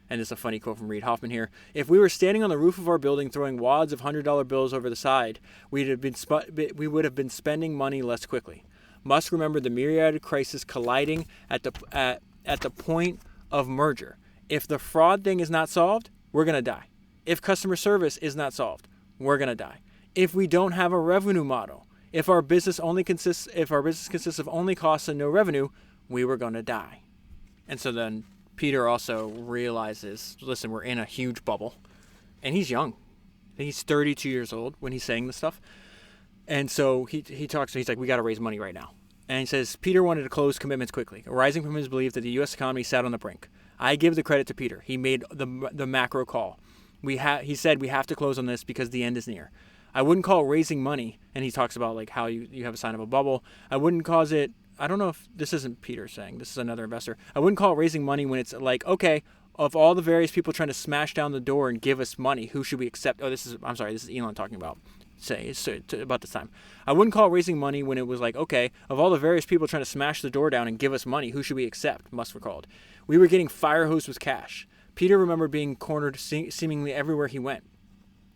And this is a funny quote from Reid Hoffman here. If we were standing on the roof of our building throwing wads of $100 bills over the side, we would have been spending money less quickly. Musk remembered the myriad crises colliding at the point of merger. If the fraud thing is not solved, we're going to die. If customer service is not solved, we're going to die. If we don't have a revenue model, if our business consists of only costs and no revenue, we were going to die. And so then Peter also realizes, listen, we're in a huge bubble. And he's young. He's 32 years old when he's saying this stuff. And so he talks, he's like, we got to raise money right now. And he says, Peter wanted to close commitments quickly, arising from his belief that the U.S. economy sat on the brink. I give the credit to Peter. He made the macro call. He said, we have to close on this because the end is near. I wouldn't call it raising money. And he talks about like how you have a sign of a bubble. I wouldn't cause it, I don't know if this isn't Peter saying, this is another investor. I wouldn't call it raising money when it's like, okay, of all the various people trying to smash down the door and give us money, who should we accept? Oh, this is Elon talking about. About this time. I wouldn't call it raising money when it was like, okay, of all the various people trying to smash the door down and give us money, who should we accept? Musk recalled. We were getting fire hosed with cash. Peter remembered being cornered seemingly everywhere he went.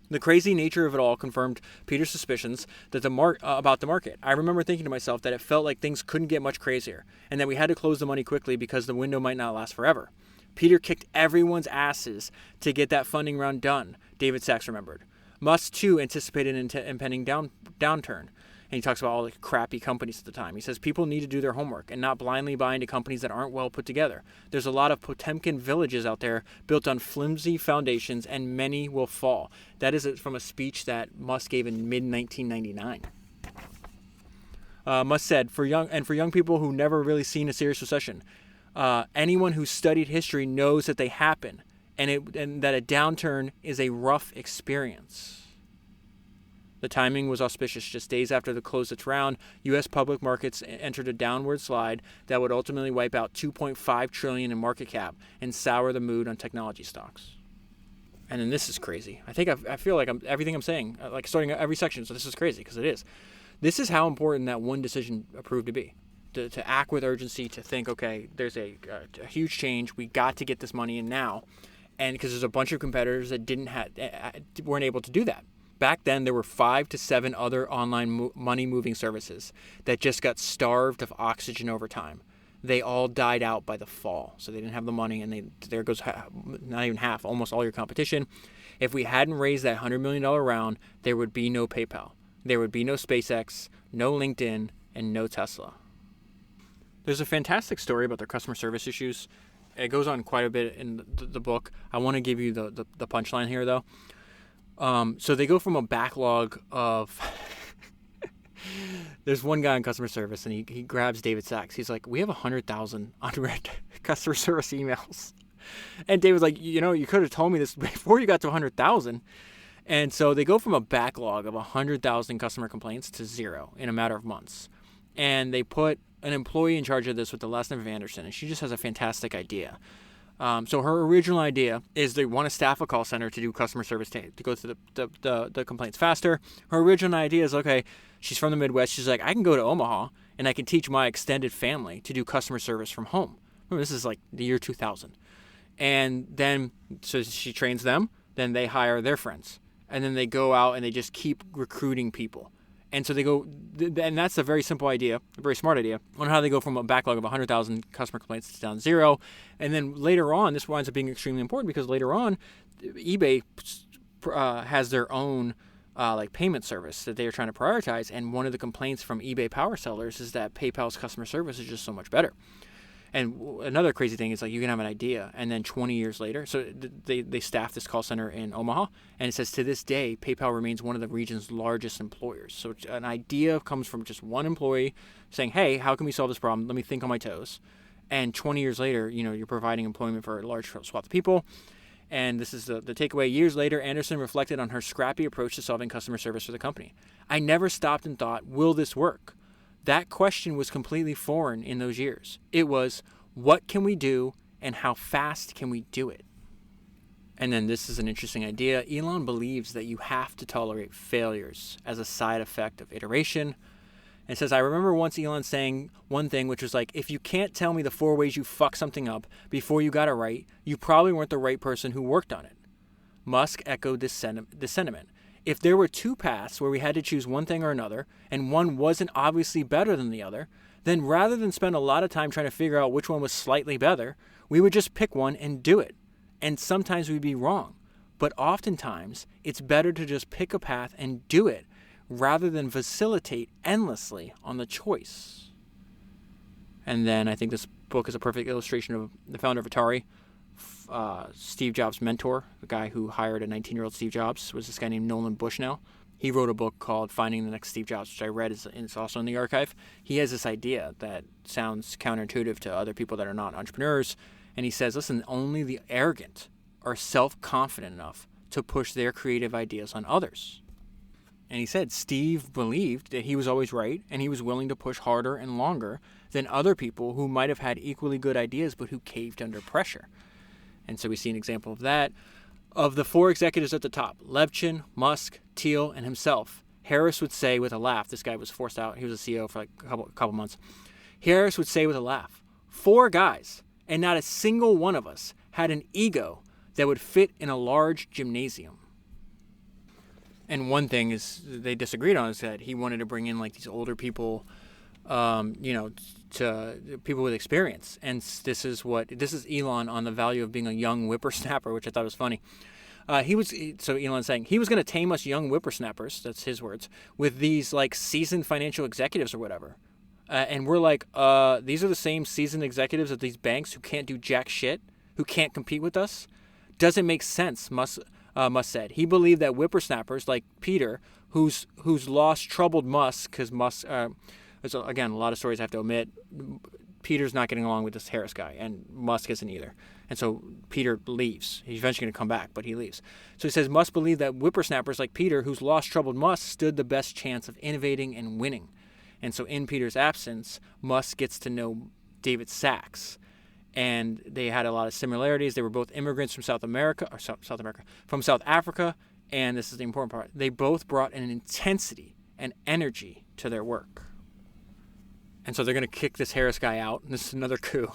The crazy nature of it all confirmed Peter's suspicions that about the market. I remember thinking to myself that it felt like things couldn't get much crazier, and that we had to close the money quickly because the window might not last forever. Peter kicked everyone's asses to get that funding round done, David Sachs remembered. Musk, too, anticipated an impending downturn. And he talks about all the crappy companies at the time. He says people need to do their homework and not blindly buy into companies that aren't well put together. There's a lot of Potemkin villages out there built on flimsy foundations, and many will fall. That is from a speech that Musk gave in mid-1999. Musk said, for young people who never really seen a serious recession, anyone who studied history knows that they happen. And that a downturn is a rough experience. The timing was auspicious. Just days after the close its round, U.S. public markets entered a downward slide that would ultimately wipe out $2.5 trillion in market cap and sour the mood on technology stocks. And then this is crazy. I feel like everything I'm saying, like starting every section, so this is crazy because it is. This is how important that one decision proved to be. To act with urgency, to think, okay, there's a huge change. We got to get this money in now. And because there's a bunch of competitors that weren't able to do that. Back then, there were 5 to 7 other online money-moving services that just got starved of oxygen over time. They all died out by the fall, so they didn't have the money, and there goes not even half, almost all your competition. If we hadn't raised that $100 million round, there would be no PayPal. There would be no SpaceX, no LinkedIn, and no Tesla. There's a fantastic story about their customer service issues. It goes on quite a bit in the book. I want to give you the punchline here, though. So they go from a backlog of... There's one guy in customer service, and he grabs David Sachs. He's like, we have 100,000 unread customer service emails. And David's like, you could have told me this before you got to 100,000. And so they go from a backlog of 100,000 customer complaints to 0 in a matter of months. And they put an employee in charge of this with the last name of Anderson, and she just has a fantastic idea. So her original idea is they want to staff a call center to do customer service to go through the complaints faster. Her original idea is, okay, she's from the Midwest. She's like, I can go to Omaha, and I can teach my extended family to do customer service from home. Remember, this is like the year 2000. And then, so she trains them, then they hire their friends. And then they go out and they just keep recruiting people. And so they go, and that's a very simple idea, a very smart idea, on how they go from a backlog of 100,000 customer complaints to down 0. And then later on, this winds up being extremely important because later on, eBay has their own payment service that they are trying to prioritize. And one of the complaints from eBay power sellers is that PayPal's customer service is just so much better. And another crazy thing is, like, you can have an idea, and then 20 years later, so they staff this call center in Omaha, and it says to this day, PayPal remains one of the region's largest employers. So an idea comes from just one employee saying, hey, how can we solve this problem? Let me think on my toes. And 20 years later, you're providing employment for a large swath of people. And this is the takeaway. Years later, Anderson reflected on her scrappy approach to solving customer service for the company. I never stopped and thought, will this work? That question was completely foreign in those years. It was, what can we do and how fast can we do it? And then this is an interesting idea. Elon believes that you have to tolerate failures as a side effect of iteration. And says, I remember once Elon saying one thing, which was like, if you can't tell me the 4 ways you fucked something up before you got it right, you probably weren't the right person who worked on it. Musk echoed this sentiment. If there were 2 paths where we had to choose one thing or another, and one wasn't obviously better than the other, then rather than spend a lot of time trying to figure out which one was slightly better, we would just pick one and do it. And sometimes we'd be wrong. But oftentimes, it's better to just pick a path and do it, rather than vacillate endlessly on the choice. And then I think this book is a perfect illustration of the founder of Atari, Steve Jobs' mentor, the guy who hired a 19-year-old Steve Jobs, was this guy named Nolan Bushnell. He wrote a book called Finding the Next Steve Jobs, which I read, and it's also in the archive. He has this idea that sounds counterintuitive to other people that are not entrepreneurs. And he says, listen, only the arrogant are self-confident enough to push their creative ideas on others. And he said Steve believed that he was always right, and he was willing to push harder and longer than other people who might have had equally good ideas but who caved under pressure. And so we see an example of that. Of the 4 executives at the top, Levchin, Musk, Thiel, and himself, Harris would say with a laugh, this guy was forced out, he was a CEO for like a couple months. Harris would say with a laugh, 4 guys, and not a single one of us had an ego that would fit in a large gymnasium. And one thing is they disagreed on is that he wanted to bring in like these older people, to people with experience. And this is Elon on the value of being a young whippersnapper, which I thought was funny. So Elon's saying he was going to tame us young whippersnappers, that's his words, with these like seasoned financial executives or whatever. And we're like, these are the same seasoned executives of these banks who can't do jack shit, who can't compete with us? Doesn't make sense, Musk said. He believed that whippersnappers like Peter, whose loss troubled Musk, because Musk, there's, again, a lot of stories I have to omit. Peter's not getting along with this Harris guy, and Musk isn't either. And so Peter leaves. He's eventually going to come back, but he leaves. So he says Musk believed that whippersnappers like Peter, whose loss troubled Musk, stood the best chance of innovating and winning. And so in Peter's absence, Musk gets to know David Sacks. And they had a lot of similarities. They were both immigrants from South Africa. And this is the important part. They both brought an intensity and energy to their work. And so they're going to kick this Harris guy out. And this is another coup.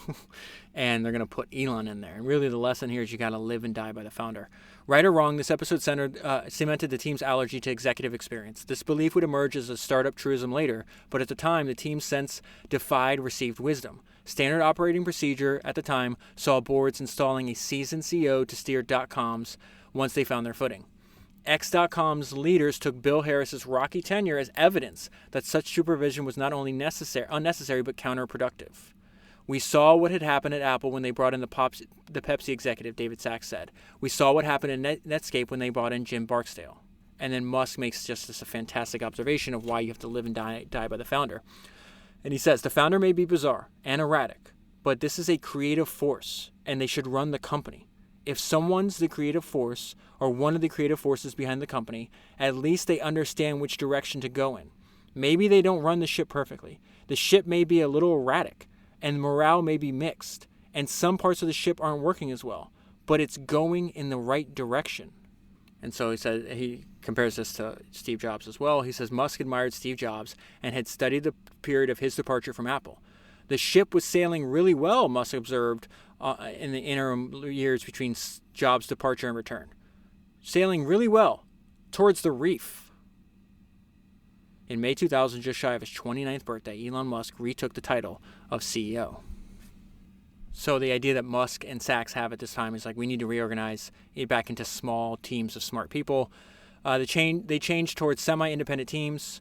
And they're going to put Elon in there. And really the lesson here is you got to live and die by the founder. Right or wrong, this episode cemented the team's allergy to executive experience. This belief would emerge as a startup truism later, but at the time, the team's sense defied received wisdom. Standard operating procedure at the time saw boards installing a seasoned CEO to steer .coms once they found their footing. X.com's leaders took Bill Harris's rocky tenure as evidence that such supervision was not only unnecessary but counterproductive. We saw what had happened at Apple when they brought in the Pepsi executive, David Sacks said. We saw what happened in Netscape when they brought in Jim Barksdale. And then Musk makes just this a fantastic observation of why you have to live and die by the founder. And he says, the founder may be bizarre and erratic, but this is a creative force, and they should run the company. If someone's the creative force, or one of the creative forces behind the company, at least they understand which direction to go in. Maybe they don't run the ship perfectly. The ship may be a little erratic, and morale may be mixed, and some parts of the ship aren't working as well, but it's going in the right direction. And so he compares this to Steve Jobs as well. He says Musk admired Steve Jobs and had studied the period of his departure from Apple. The ship was sailing really well, Musk observed, in the interim years between Jobs' departure and return. Sailing really well towards the reef. In May 2000, just shy of his 29th birthday, Elon Musk retook the title of CEO. So the idea that Musk and Sacks have at this time is like, we need to reorganize it back into small teams of smart people. They changed towards semi-independent teams,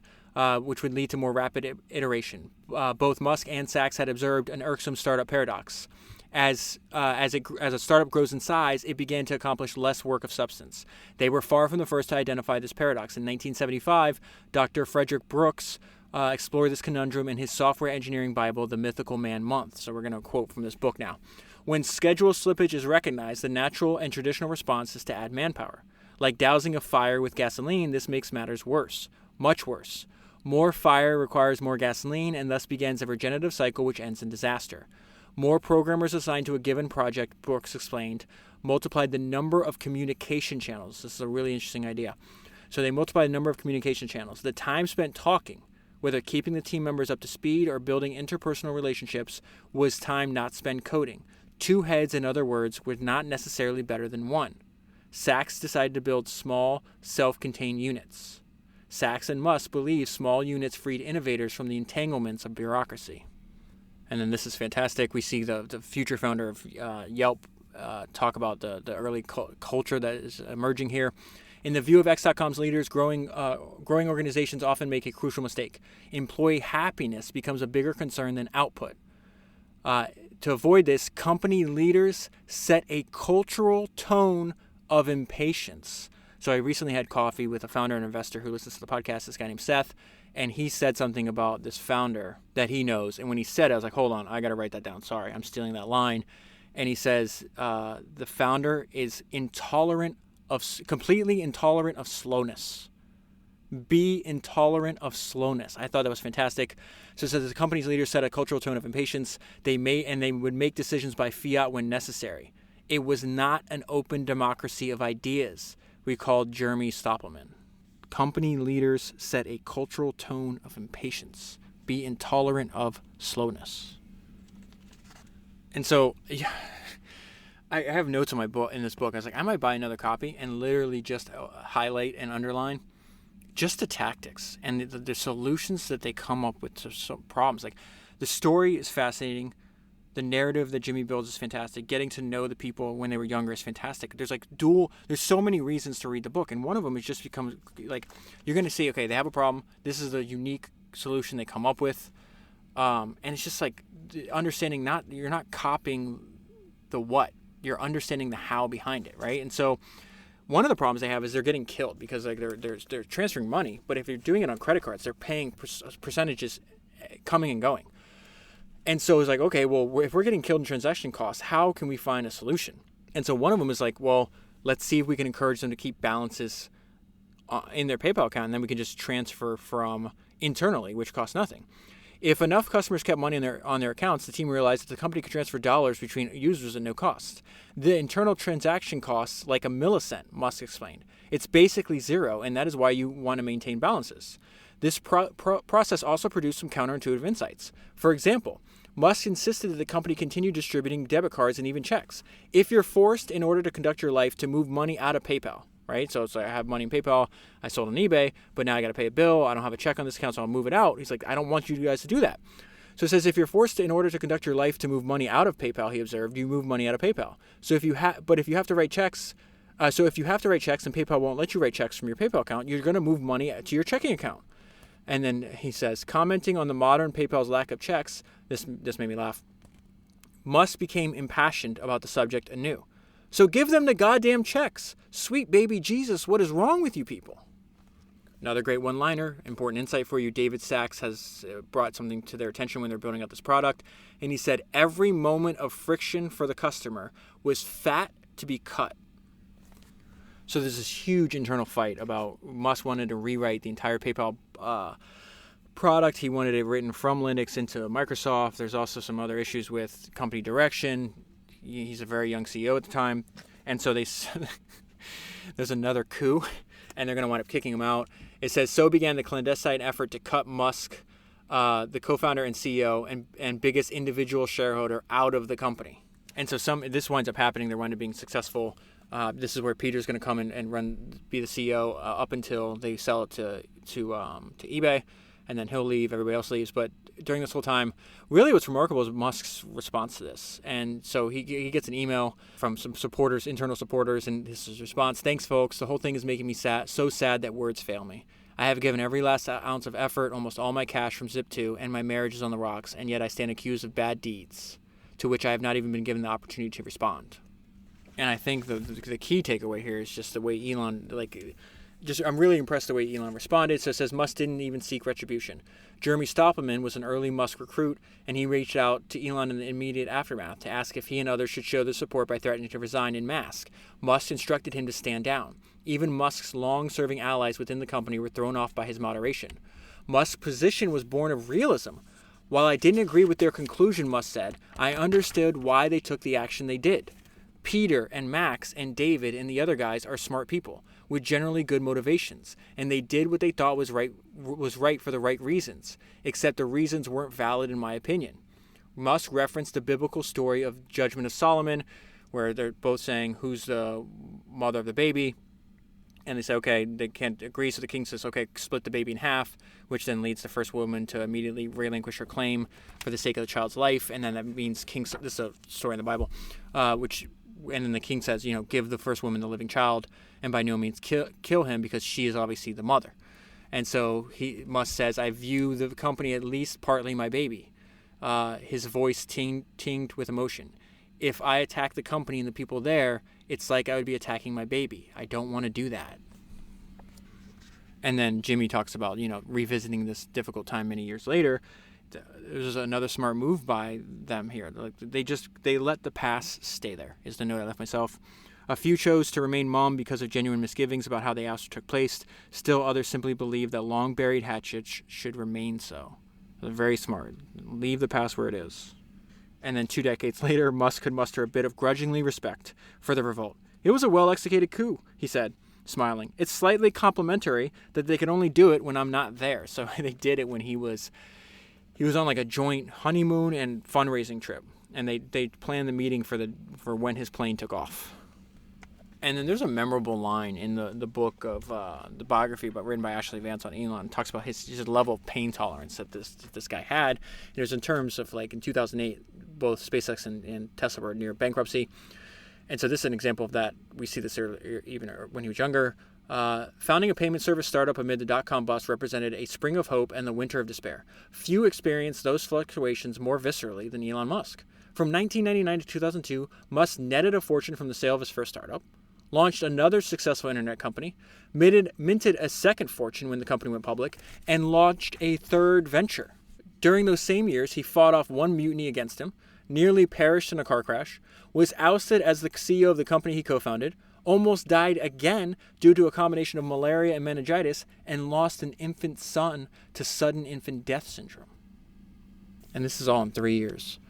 which would lead to more rapid iteration. Both Musk and Sacks had observed an irksome startup paradox. As a startup grows in size, it began to accomplish less work of substance. They were far from the first to identify this paradox. In 1975, Dr. Frederick Brooks explored this conundrum in his software engineering Bible, The Mythical Man Month. So we're going to quote from this book now. When schedule slippage is recognized, the natural and traditional response is to add manpower. Like dousing a fire with gasoline, this makes matters worse, much worse. More fire requires more gasoline and thus begins a regenerative cycle which ends in disaster. More programmers assigned to a given project, Brooks explained, multiplied the number of communication channels. This is a really interesting idea. So they multiplied the number of communication channels. The time spent talking, whether keeping the team members up to speed or building interpersonal relationships, was time not spent coding. 2 heads, in other words, were not necessarily better than 1. Sacks decided to build small, self-contained units. Sacks and Musk believe small units freed innovators from the entanglements of bureaucracy. And then this is fantastic. We see the future founder of Yelp talk about the early culture that is emerging here. In the view of X.com's leaders, growing organizations often make a crucial mistake. Employee happiness becomes a bigger concern than output. To avoid this, company leaders set a cultural tone of impatience. So I recently had coffee with a founder and investor who listens to the podcast, this guy named Seth, and he said something about this founder that he knows. And when he said it, I was like, hold on, I got to write that down. Sorry, I'm stealing that line. And he says, the founder is completely intolerant of slowness. Be intolerant of slowness. I thought that was fantastic. So it says the company's leaders set a cultural tone of impatience. They would make decisions by fiat when necessary. It was not an open democracy of ideas, recalled Jeremy Stoppelman. Company leaders set a cultural tone of impatience, be intolerant of slowness. And so, yeah, I have notes in my book, in this book. I was like, I might buy another copy and literally just highlight and underline just the tactics and the solutions that they come up with to some problems. Like, the story is fascinating. The narrative that Jimmy builds is fantastic. Getting to know the people when they were younger is fantastic. There's so many reasons to read the book. And one of them is just becomes like, you're going to see, okay, they have a problem. This is the unique solution they come up with. And it's just like understanding you're not copying the what, you're understanding the how behind it. Right. And so one of the problems they have is they're getting killed because like they're transferring money. But if they're doing it on credit cards, they're paying percentages coming and going. And so it's like, okay, well, if we're getting killed in transaction costs, how can we find a solution? And so one of them is like, well, let's see if we can encourage them to keep balances in their PayPal account, and then we can just transfer from internally, which costs nothing. If enough customers kept money on their accounts, the team realized that the company could transfer dollars between users at no cost. The internal transaction costs like a millicent, Musk explained. It's basically zero, and that is why you want to maintain balances. This process also produced some counterintuitive insights. For example, Musk insisted that the company continue distributing debit cards and even checks. If you're forced in order to conduct your life to move money out of PayPal, right? So it's like I have money in PayPal, I sold on eBay, but now I got to pay a bill. I don't have a check on this account, so I'll move it out. He's like, I don't want you guys to do that. So it says if you're forced in order to conduct your life to move money out of PayPal, he observed, you move money out of PayPal. So if you have to write checks, and PayPal won't let you write checks from your PayPal account, you're going to move money to your checking account. And then he says, commenting on the modern PayPal's lack of checks, this made me laugh, Musk became impassioned about the subject anew. So give them the goddamn checks. Sweet baby Jesus, what is wrong with you people? Another great one-liner, important insight for you. David Sachs has brought something to their attention when they're building out this product. And he said, every moment of friction for the customer was fat to be cut. So there's this huge internal fight about Musk wanted to rewrite the entire PayPal product. He wanted it written from Linux into Microsoft. There's also some other issues with company direction. He's a very young CEO at the time. And so there's another coup, and they're going to wind up kicking him out. It says, so began the clandestine effort to cut Musk, the co-founder and CEO and biggest individual shareholder, out of the company. And so this winds up happening. They wind up being successful. This is where Peter's going to come and be the CEO up until they sell it to eBay, and then he'll leave. Everybody else leaves. But during this whole time, really what's remarkable is Musk's response to this. And so he gets an email from some supporters, internal supporters, and his response: "Thanks, folks. The whole thing is making me so sad that words fail me. I have given every last ounce of effort, almost all my cash from Zip2, and my marriage is on the rocks, and yet I stand accused of bad deeds, to which I have not even been given the opportunity to respond." And I think the key takeaway here is just the way Elon, I'm really impressed the way Elon responded. So it says Musk didn't even seek retribution. Jeremy Stoppelman was an early Musk recruit, and he reached out to Elon in the immediate aftermath to ask if he and others should show their support by threatening to resign en masse. Musk instructed him to stand down. Even Musk's long-serving allies within the company were thrown off by his moderation. Musk's position was born of realism. While I didn't agree with their conclusion, Musk said, I understood why they took the action they did. Peter and Max and David and the other guys are smart people with generally good motivations, and they did what they thought was right for the right reasons, except the reasons weren't valid in my opinion. Musk referenced the biblical story of Judgment of Solomon, where they're both saying who's the mother of the baby, and they say, okay, they can't agree, so the king says, okay, split the baby in half, which then leads the first woman to immediately relinquish her claim for the sake of the child's life, and then that means this is a story in the Bible, and then the king says, give the first woman the living child, and by no means kill him, because she is obviously the mother. And so Musk says, I view the company at least partly my baby. His voice tinged with emotion. If I attack the company and the people there, it's like I would be attacking my baby. I don't want to do that. And then Jimmy talks about, revisiting this difficult time many years later. There's another smart move by them here. They let the past stay there, is the note I left myself. A few chose to remain mum because of genuine misgivings about how the ouster took place. Still others simply believe that long-buried hatchets should remain so. They're very smart. Leave the past where it is. And then 2 decades later, Musk could muster a bit of grudgingly respect for the revolt. It was a well-executed coup, he said, smiling. It's slightly complimentary that they could only do it when I'm not there. So they did it when he was on like a joint honeymoon and fundraising trip. And they planned the meeting for when his plane took off. And then there's a memorable line in the book of the biography written by Ashley Vance on Elon. It talks about his level of pain tolerance that this guy had. It was in terms of, like, in 2008, both SpaceX and Tesla were near bankruptcy. And so this is an example of that. We see this even when he was younger. Founding a payment service startup amid the dot-com bust represented a spring of hope and the winter of despair. Few experienced those fluctuations more viscerally than Elon Musk. From 1999 to 2002, Musk netted a fortune from the sale of his first startup, launched another successful internet company, minted a second fortune when the company went public, and launched a third venture. During those same years, he fought off one mutiny against him, nearly perished in a car crash, was ousted as the CEO of the company he co-founded, almost died again due to a combination of malaria and meningitis, and lost an infant son to sudden infant death syndrome. And this is all in 3 years.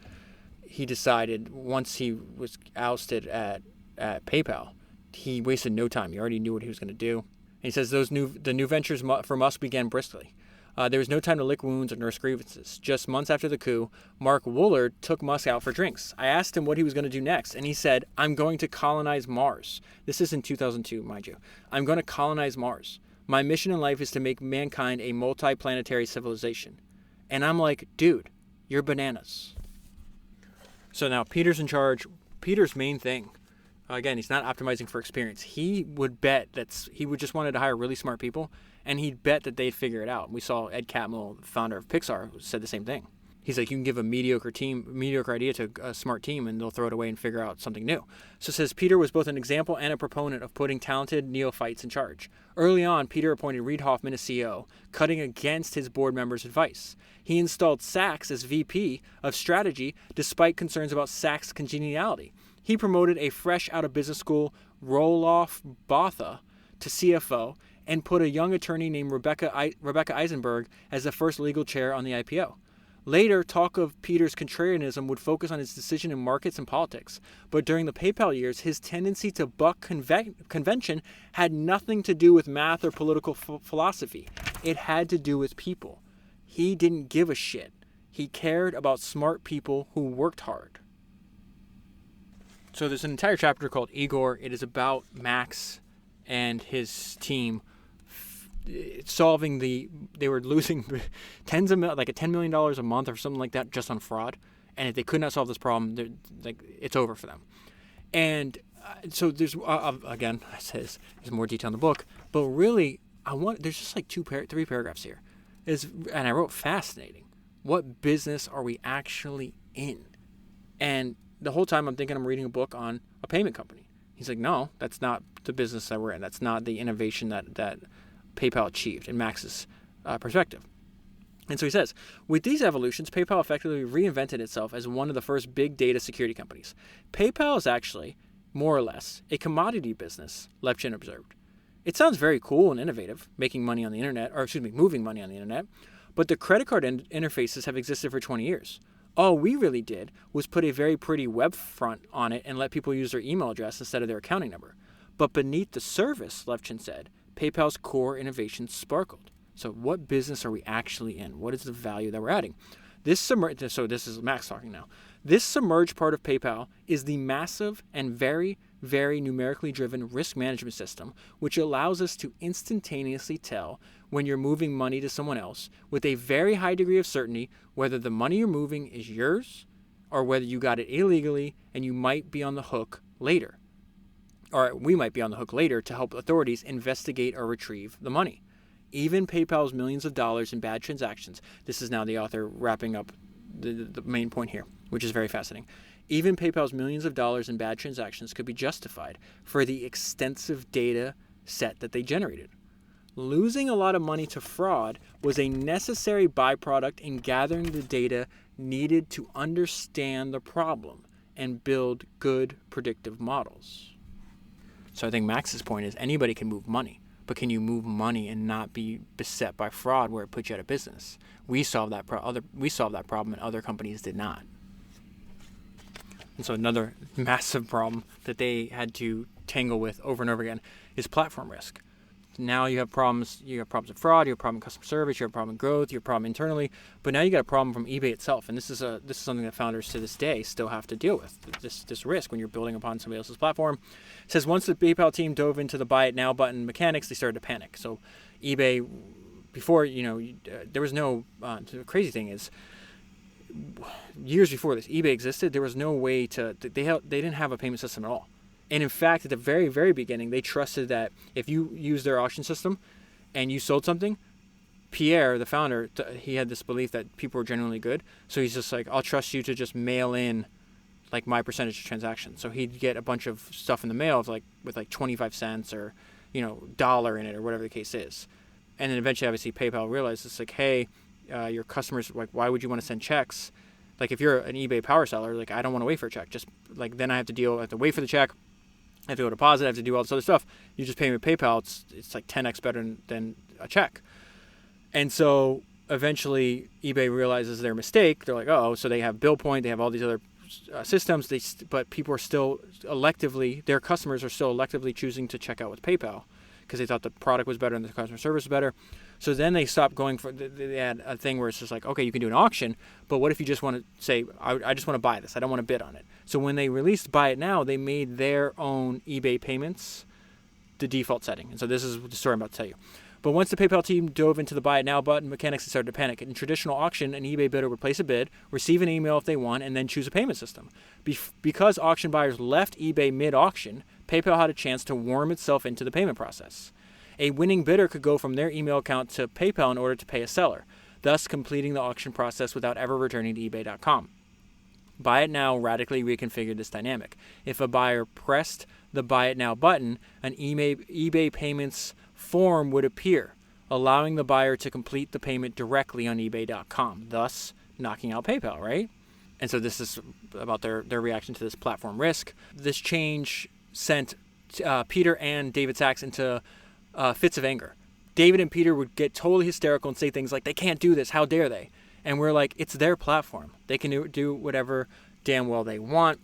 He decided, once he was ousted at PayPal, he wasted no time. He already knew what he was going to do. And he says the new ventures for Musk began briskly. There was no time to lick wounds or nurse grievances. Just months after the coup, Mark Woolard took Musk out for drinks. I asked him what he was going to do next, and he said, I'm going to colonize Mars. This is in 2002, mind you. I'm going to colonize Mars. My mission in life is to make mankind a multi-planetary civilization. And I'm like, dude, you're bananas. So now Peter's in charge. Peter's main thing, again, he's not optimizing for experience. He would bet he would just wanted to hire really smart people, and he'd bet that they'd figure it out. We saw Ed Catmull, founder of Pixar, said the same thing. He's like, you can give a mediocre idea to a smart team, and they'll throw it away and figure out something new. So it says Peter was both an example and a proponent of putting talented neophytes in charge. Early on, Peter appointed Reid Hoffman as CEO, cutting against his board members' advice. He installed Sachs as VP of strategy, despite concerns about Sachs' congeniality. He promoted a fresh out-of-business school Roelof Botha to CFO and put a young attorney named Rebecca Eisenberg as the first legal chair on the IPO. Later, talk of Peter's contrarianism would focus on his decision in markets and politics. But during the PayPal years, his tendency to buck convention had nothing to do with math or political philosophy. It had to do with people. He didn't give a shit. He cared about smart people who worked hard. So there's an entire chapter called Igor. It is about Max and his team they were losing tens of like $10 million a month or something like that just on fraud. And if they could not solve this problem, it's over for them. And so there's, again, there's more detail in the book, but really there's just like 3 paragraphs here. And I wrote fascinating. What business are we actually in? And the whole time I'm thinking I'm reading a book on a payment company. He's like, no, that's not the business that we're in. That's not the innovation that PayPal achieved in Max's perspective. And so he says, with these evolutions, PayPal effectively reinvented itself as one of the first big data security companies. PayPal is actually, more or less, a commodity business, Levchin observed. It sounds very cool and innovative, moving money on the internet, but the credit card interfaces have existed for 20 years. All we really did was put a very pretty web front on it and let people use their email address instead of their accounting number. But beneath the surface, Levchin said, PayPal's core innovation sparkled. So what business are we actually in? What is the value that we're adding? So this is Max talking now. This submerged part of PayPal is the massive and very, very numerically driven risk management system, which allows us to instantaneously tell when you're moving money to someone else with a very high degree of certainty whether the money you're moving is yours or whether you got it illegally and you might be on the hook later. Or we might be on the hook later to help authorities investigate or retrieve the money. Even PayPal's millions of dollars in bad transactions, this is now the author wrapping up the main point here, which is very fascinating. Even PayPal's millions of dollars in bad transactions could be justified for the extensive data set that they generated. Losing a lot of money to fraud was a necessary byproduct in gathering the data needed to understand the problem and build good predictive models. So I think Max's point is anybody can move money, but can you move money and not be beset by fraud where it puts you out of business? We solved that problem and other companies did not. And so another massive problem that they had to tangle with over and over again is platform risk. Now you have problems. You have problems with fraud. You have a problem with customer service. You have a problem with growth. You have a problem internally. But now you got a problem from eBay itself, and this is something that founders to this day still have to deal with. This risk when you're building upon somebody else's platform. It says once the PayPal team dove into the buy it now button mechanics, they started to panic. So eBay, before there was no. The crazy thing is, years before this, eBay existed. There was no way to. They didn't have a payment system at all. And in fact, at the very, very beginning, they trusted that if you used their auction system and you sold something, Pierre, the founder, he had this belief that people were genuinely good. So he's just like, I'll trust you to just mail in like my percentage of transactions. So he'd get a bunch of stuff in the mail with 25 cents or, dollar in it or whatever the case is. And then eventually, obviously, PayPal realized it's like, hey, your customers, like, why would you want to send checks? Like if you're an eBay power seller, like I don't want to wait for a check. Just like then I have to wait for the check. I have to go deposit, I have to do all this other stuff. You just pay me with PayPal, it's like 10x better than a check. And so eventually eBay realizes their mistake. They're like, oh, so they have BillPoint, they have all these other systems, but people are still their customers are still electively choosing to check out with PayPal because they thought the product was better and the customer service was better. So then they stopped going for, they had a thing where it's just like, okay, you can do an auction, but what if you just want to say, I just want to buy this, I don't want to bid on it. So when they released Buy It Now, they made their own eBay payments the default setting. And so this is the story I'm about to tell you. But once the PayPal team dove into the Buy It Now button mechanics, they started to panic. In traditional auction, an eBay bidder would place a bid, receive an email if they won, and then choose a payment system. Because auction buyers left eBay mid-auction, PayPal had a chance to worm itself into the payment process. A winning bidder could go from their email account to PayPal in order to pay a seller, thus completing the auction process without ever returning to eBay.com. Buy It Now radically reconfigured this dynamic. If a buyer pressed the Buy It Now button, an eBay payments form would appear, allowing the buyer to complete the payment directly on eBay.com, thus knocking out PayPal, right? And so this is about their reaction to this platform risk. This change sent Peter and David Sachs into fits of anger. David and Peter would get totally hysterical and say things like, they can't do this, how dare they? And we're like, it's their platform. They can do whatever damn well they want.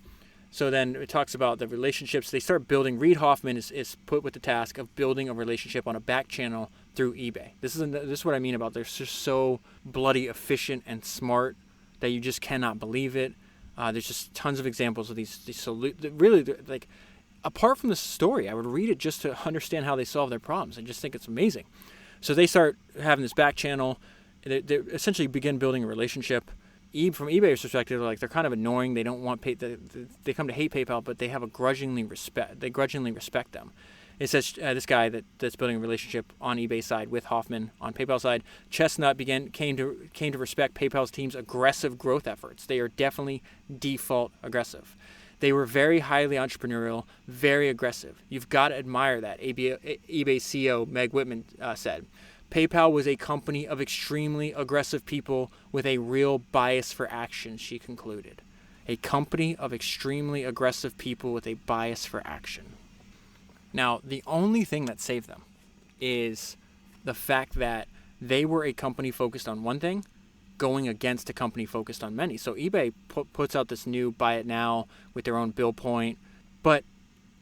So then it talks about the relationships. They start building. Reid Hoffman is put with the task of building a relationship on a back channel through eBay. This is what I mean about they're just so bloody efficient and smart that you just cannot believe it. There's just tons of examples of these really, like, apart from the story, I would read it just to understand how they solve their problems. I just think it's amazing. So they start having this back channel. They essentially begin building a relationship. From eBay's perspective, they're kind of annoying. They don't want they come to hate PayPal, but they have a grudgingly respect them. It says this guy that's building a relationship on eBay side with Hoffman on PayPal side, Chestnut came to respect PayPal's team's aggressive growth efforts. They are definitely default aggressive. They were very highly entrepreneurial, very aggressive. You've got to admire that. eBay CEO Meg Whitman said. PayPal was a company of extremely aggressive people with a real bias for action, she concluded. A company of extremely aggressive people with a bias for action. Now, the only thing that saved them is the fact that they were a company focused on one thing, going against a company focused on many. So eBay puts out this new Buy It Now with their own BillPoint, but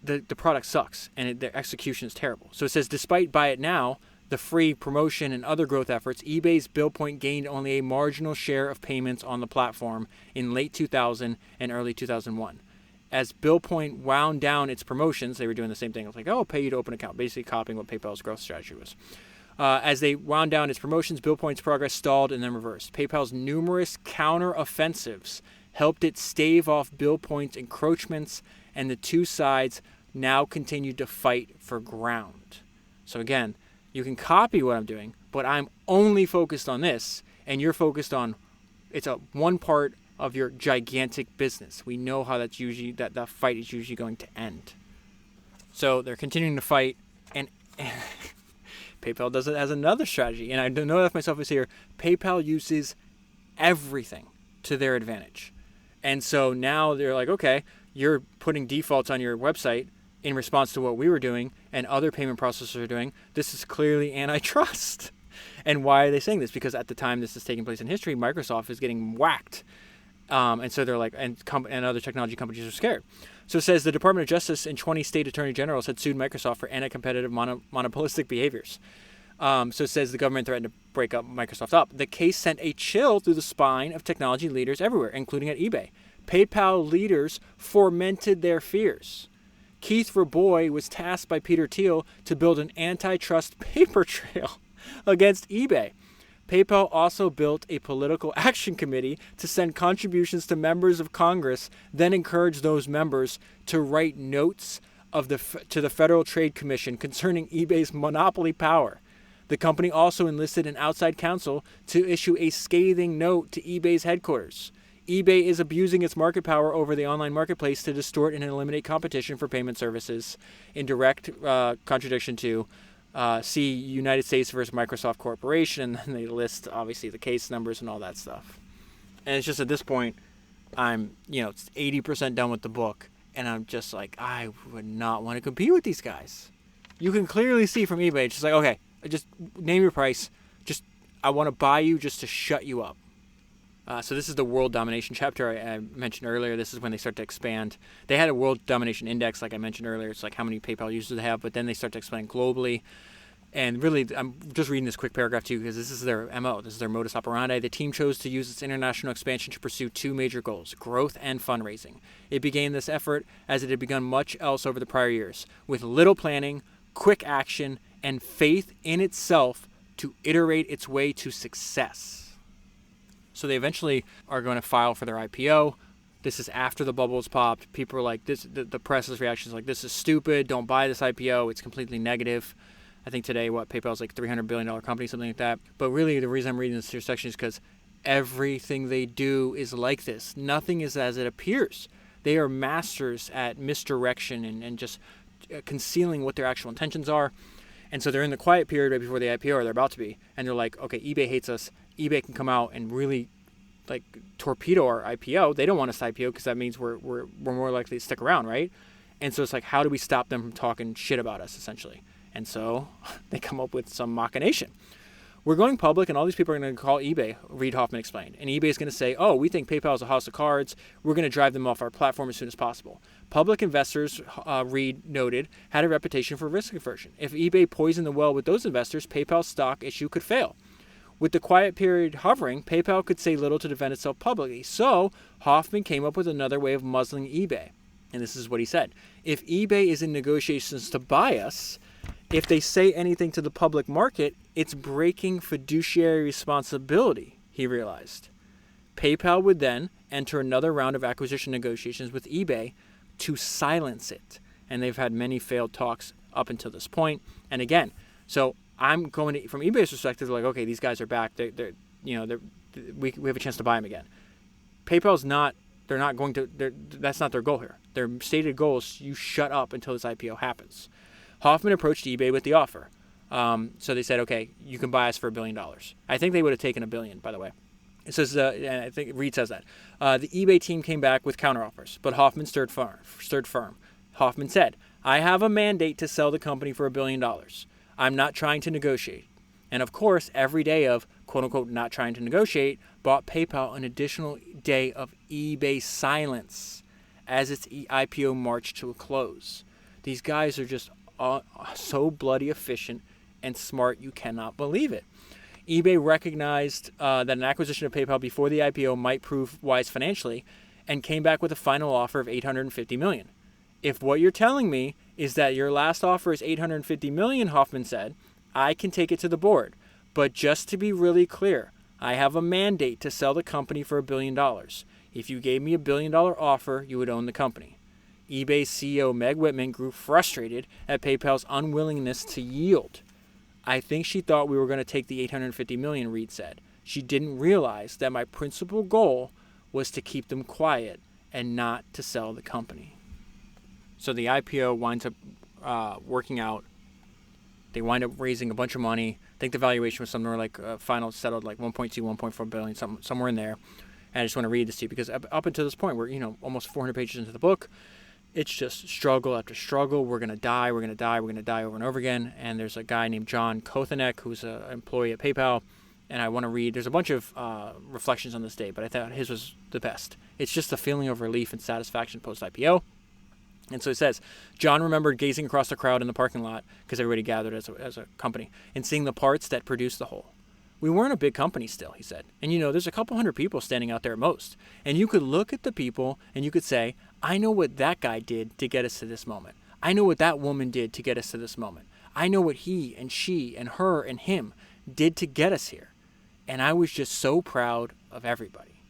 the product sucks and their execution is terrible. So it says, despite Buy It Now, the free promotion and other growth efforts, eBay's BillPoint gained only a marginal share of payments on the platform in late 2000 and early 2001. As BillPoint wound down its promotions, they were doing the same thing. It was like, oh, pay you to open an account, basically copying what PayPal's growth strategy was. As they wound down its promotions, BillPoint's progress stalled and then reversed. PayPal's numerous counter-offensives helped it stave off BillPoint's encroachments, and the two sides now continued to fight for ground. So again, you can copy what I'm doing, but I'm only focused on this, and you're focused on it's one part of your gigantic business. We know how that's usually that fight is usually going to end. So they're continuing to fight, and PayPal does it as another strategy. And I don't know if myself is here. PayPal uses everything to their advantage, and so now they're like, okay, you're putting defaults on your website in response to what we were doing and other payment processors are doing. This is clearly antitrust. And why are they saying this? Because at the time this is taking place in history, Microsoft is getting whacked And so they're like, and other technology companies are scared. So it says the Department of Justice and 20 state attorney generals had sued Microsoft for anti-competitive monopolistic behaviors. So it says the government threatened to break up Microsoft up. The case sent a chill through the spine of technology leaders everywhere, including at eBay. PayPal leaders fomented their fears. Keith Rabois was tasked by Peter Thiel to build an antitrust paper trail against eBay. PayPal also built a political action committee to send contributions to members of Congress, then encourage those members to write notes to the Federal Trade Commission concerning eBay's monopoly power. The company also enlisted an outside counsel to issue a scathing note to eBay's headquarters. eBay is abusing its market power over the online marketplace to distort and eliminate competition for payment services, in direct contradiction to see United States versus Microsoft Corporation, and then they list, obviously, the case numbers and all that stuff. And it's just at this point, I'm, it's 80% done with the book, and I'm just like, I would not want to compete with these guys. You can clearly see from eBay, it's just like, okay, just name your price. I want to buy you just to shut you up. So this is the world domination chapter I mentioned earlier. This is when they start to expand. They had a world domination index, like I mentioned earlier. It's like how many PayPal users they have, but then they start to expand globally. And really, I'm just reading this quick paragraph too, because this is their MO. This is their modus operandi. The team chose to use its international expansion to pursue two major goals, growth and fundraising. It began this effort, as it had begun much else over the prior years, with little planning, quick action, and faith in itself to iterate its way to success. So they eventually are going to file for their IPO. This is after the bubbles popped. People are like, the press's reaction is like, this is stupid. Don't buy this IPO. It's completely negative. I think today, PayPal's like $300 billion company, something like that. But really, the reason I'm reading this here section is because everything they do is like this. Nothing is as it appears. They are masters at misdirection and just concealing what their actual intentions are. And so they're in the quiet period right before the IPO, or they're about to be. And they're like, okay, eBay hates us. eBay can come out and really torpedo our IPO. They don't want us to IPO because that means we're more likely to stick around, right? And so it's like, how do we stop them from talking shit about us, essentially? And so they come up with some machination. We're going public, and all these people are going to call eBay, Reid Hoffman explained. And eBay is going to say, oh, we think PayPal is a house of cards. We're going to drive them off our platform as soon as possible. Public investors, Reid noted, had a reputation for risk aversion. If eBay poisoned the well with those investors, PayPal's stock issue could fail. With the quiet period hovering, PayPal could say little to defend itself publicly. So Hoffman came up with another way of muzzling eBay. And this is what he said. If eBay is in negotiations to buy us, if they say anything to the public market, it's breaking fiduciary responsibility, he realized. PayPal would then enter another round of acquisition negotiations with eBay to silence it. And they've had many failed talks up until this point. And again, so I'm going to, from eBay's perspective, like, okay, these guys are back. We have a chance to buy them again. PayPal's not, that's not their goal here. Their stated goal is you shut up until this IPO happens. Hoffman approached eBay with the offer. So they said, okay, you can buy us for $1 billion. I think they would have taken $1 billion, by the way. It says, and I think Reid says that. The eBay team came back with counteroffers, but Hoffman stood firm. Hoffman said, I have a mandate to sell the company for $1 billion. I'm not trying to negotiate. And of course, every day of quote-unquote not trying to negotiate bought PayPal an additional day of eBay silence as its IPO marched to a close. These guys are just so bloody efficient and smart, you cannot believe it. eBay recognized that an acquisition of PayPal before the IPO might prove wise financially and came back with a final offer of $850 million. If what you're telling me is that your last offer is $850 million, Hoffman said, I can take it to the board. But just to be really clear, I have a mandate to sell the company for $1 billion. If you gave me $1 billion offer, you would own the company. eBay CEO Meg Whitman grew frustrated at PayPal's unwillingness to yield. I think she thought we were going to take the $850 million, Reid said. She didn't realize that my principal goal was to keep them quiet and not to sell the company. So the IPO winds up working out. They wind up raising a bunch of money. I think the valuation was somewhere like final settled like 1.2, 1.4 billion, somewhere in there. And I just want to read this to you because up until this point, we're almost 400 pages into the book. It's just struggle after struggle. We're going to die. We're going to die. We're going to die over and over again. And there's a guy named John Kothanek, who's an employee at PayPal. and I want to read. There's a bunch of reflections on this day, but I thought his was the best. It's just a feeling of relief and satisfaction post-IPO. And so it says, John remembered gazing across the crowd in the parking lot, because everybody gathered as a company, and seeing the parts that produced the whole. We weren't a big company still, he said. And there's a couple hundred people standing out there at most. And you could look at the people and you could say, I know what that guy did to get us to this moment. I know what that woman did to get us to this moment. I know what he and she and her and him did to get us here. And I was just so proud of everybody.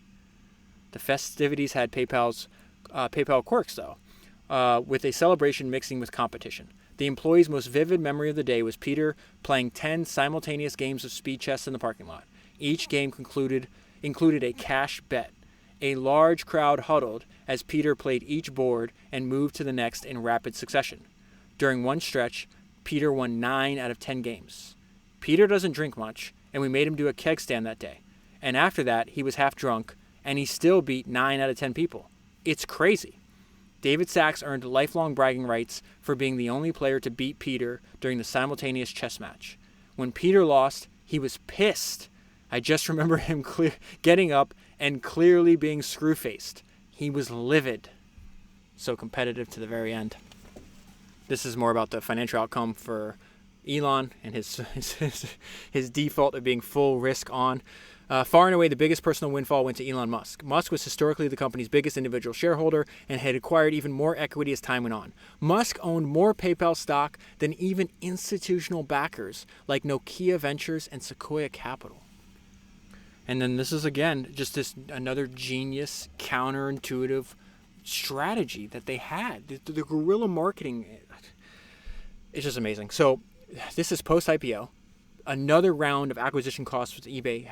The festivities had PayPal quirks, though, with a celebration mixing with competition. The employee's most vivid memory of the day was Peter playing 10 simultaneous games of speed chess in the parking lot. Each game included a cash bet. A large crowd huddled as Peter played each board and moved to the next in rapid succession. During one stretch, Peter won 9 out of 10 games. Peter doesn't drink much, and we made him do a keg stand that day. And after that, he was half drunk, and he still beat 9 out of 10 people. It's crazy. David Sachs earned lifelong bragging rights for being the only player to beat Peter during the simultaneous chess match. When Peter lost, he was pissed. I just remember him getting up and clearly being screw-faced. He was livid. So competitive to the very end. This is more about the financial outcome for Elon and his default of being full risk on. Far and away, the biggest personal windfall went to Elon Musk. Musk was historically the company's biggest individual shareholder and had acquired even more equity as time went on. Musk owned more PayPal stock than even institutional backers like Nokia Ventures and Sequoia Capital. And then this is, again, just another genius, counterintuitive strategy that they had. The guerrilla marketing, it's just amazing. So this is post-IPO. Another round of acquisition talks with eBay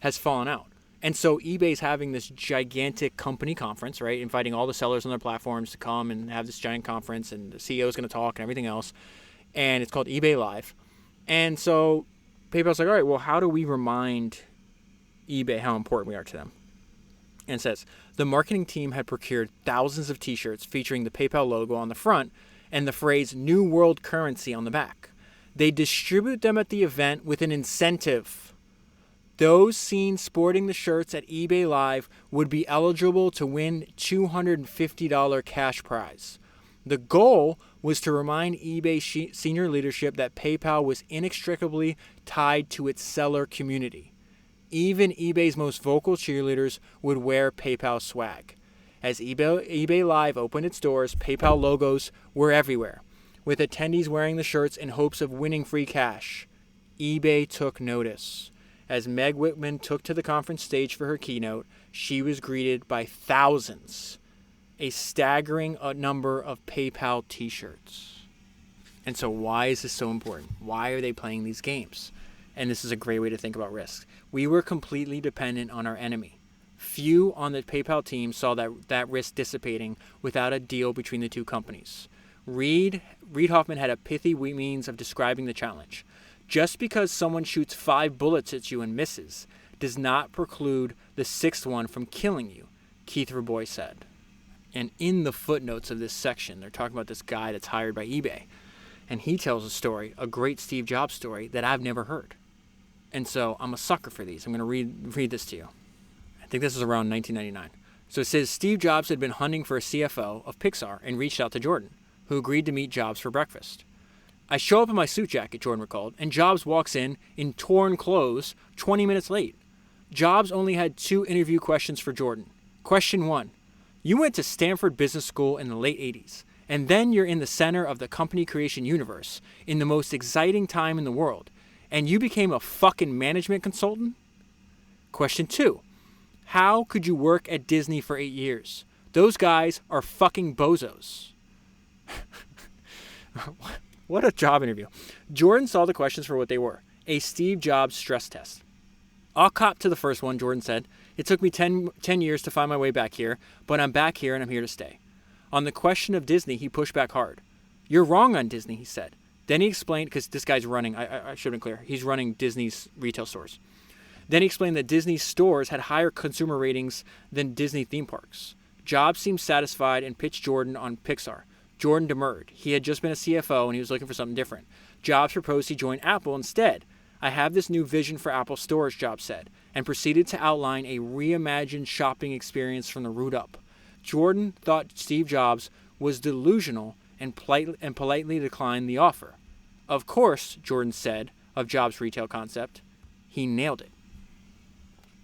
has fallen out. And so eBay's having this gigantic company conference, right? Inviting all the sellers on their platforms to come and have this giant conference, and the CEO is going to talk and everything else. And it's called eBay Live. And so PayPal's like, all right, well, how do we remind eBay how important we are to them? And it says, the marketing team had procured thousands of t-shirts featuring the PayPal logo on the front and the phrase New World Currency on the back. They distribute them at the event with an incentive. Those seen sporting the shirts at eBay Live would be eligible to win $250 cash prize. The goal was to remind eBay senior leadership that PayPal was inextricably tied to its seller community. Even eBay's most vocal cheerleaders would wear PayPal swag. As eBay Live opened its doors, PayPal logos were everywhere, with attendees wearing the shirts in hopes of winning free cash. eBay took notice. As Meg Whitman took to the conference stage for her keynote, she was greeted by thousands, a staggering number of PayPal t-shirts. And so why is this so important? Why are they playing these games? And this is a great way to think about risk. We were completely dependent on our enemy. Few on the PayPal team saw that risk dissipating without a deal between the two companies. Reid Hoffman had a pithy means of describing the challenge. Just because someone shoots 5 bullets at you and misses does not preclude the 6th one from killing you, Keith Rabois said. And in the footnotes of this section, they're talking about this guy that's hired by eBay. And he tells a story, a great Steve Jobs story that I've never heard. And so I'm a sucker for these. I'm going to read this to you. I think this is around 1999. So it says, Steve Jobs had been hunting for a CFO of Pixar and reached out to Jordan, who agreed to meet Jobs for breakfast. I show up in my suit jacket, Jordan recalled, and Jobs walks in torn clothes 20 minutes late. Jobs only had 2 interview questions for Jordan. Question 1. You went to Stanford Business School in the late 80s, and then you're in the center of the company creation universe in the most exciting time in the world, and you became a fucking management consultant? Question 2. How could you work at Disney for 8 years? Those guys are fucking bozos. What a job interview. Jordan saw the questions for what they were. A Steve Jobs stress test. I'll cop to the first one, Jordan said. It took me 10 years to find my way back here, but I'm back here and I'm here to stay. On the question of Disney, he pushed back hard. You're wrong on Disney, he said. Then he explained, because this guy's running, I should have been clear, he's running Disney's retail stores. Then he explained that Disney's stores had higher consumer ratings than Disney theme parks. Jobs seemed satisfied and pitched Jordan on Pixar. Jordan demurred. He had just been a CFO and he was looking for something different. Jobs proposed he join Apple instead. I have this new vision for Apple stores, Jobs said, and proceeded to outline a reimagined shopping experience from the root up. Jordan thought Steve Jobs was delusional and politely declined the offer. Of course, Jordan said of Jobs' retail concept, he nailed it.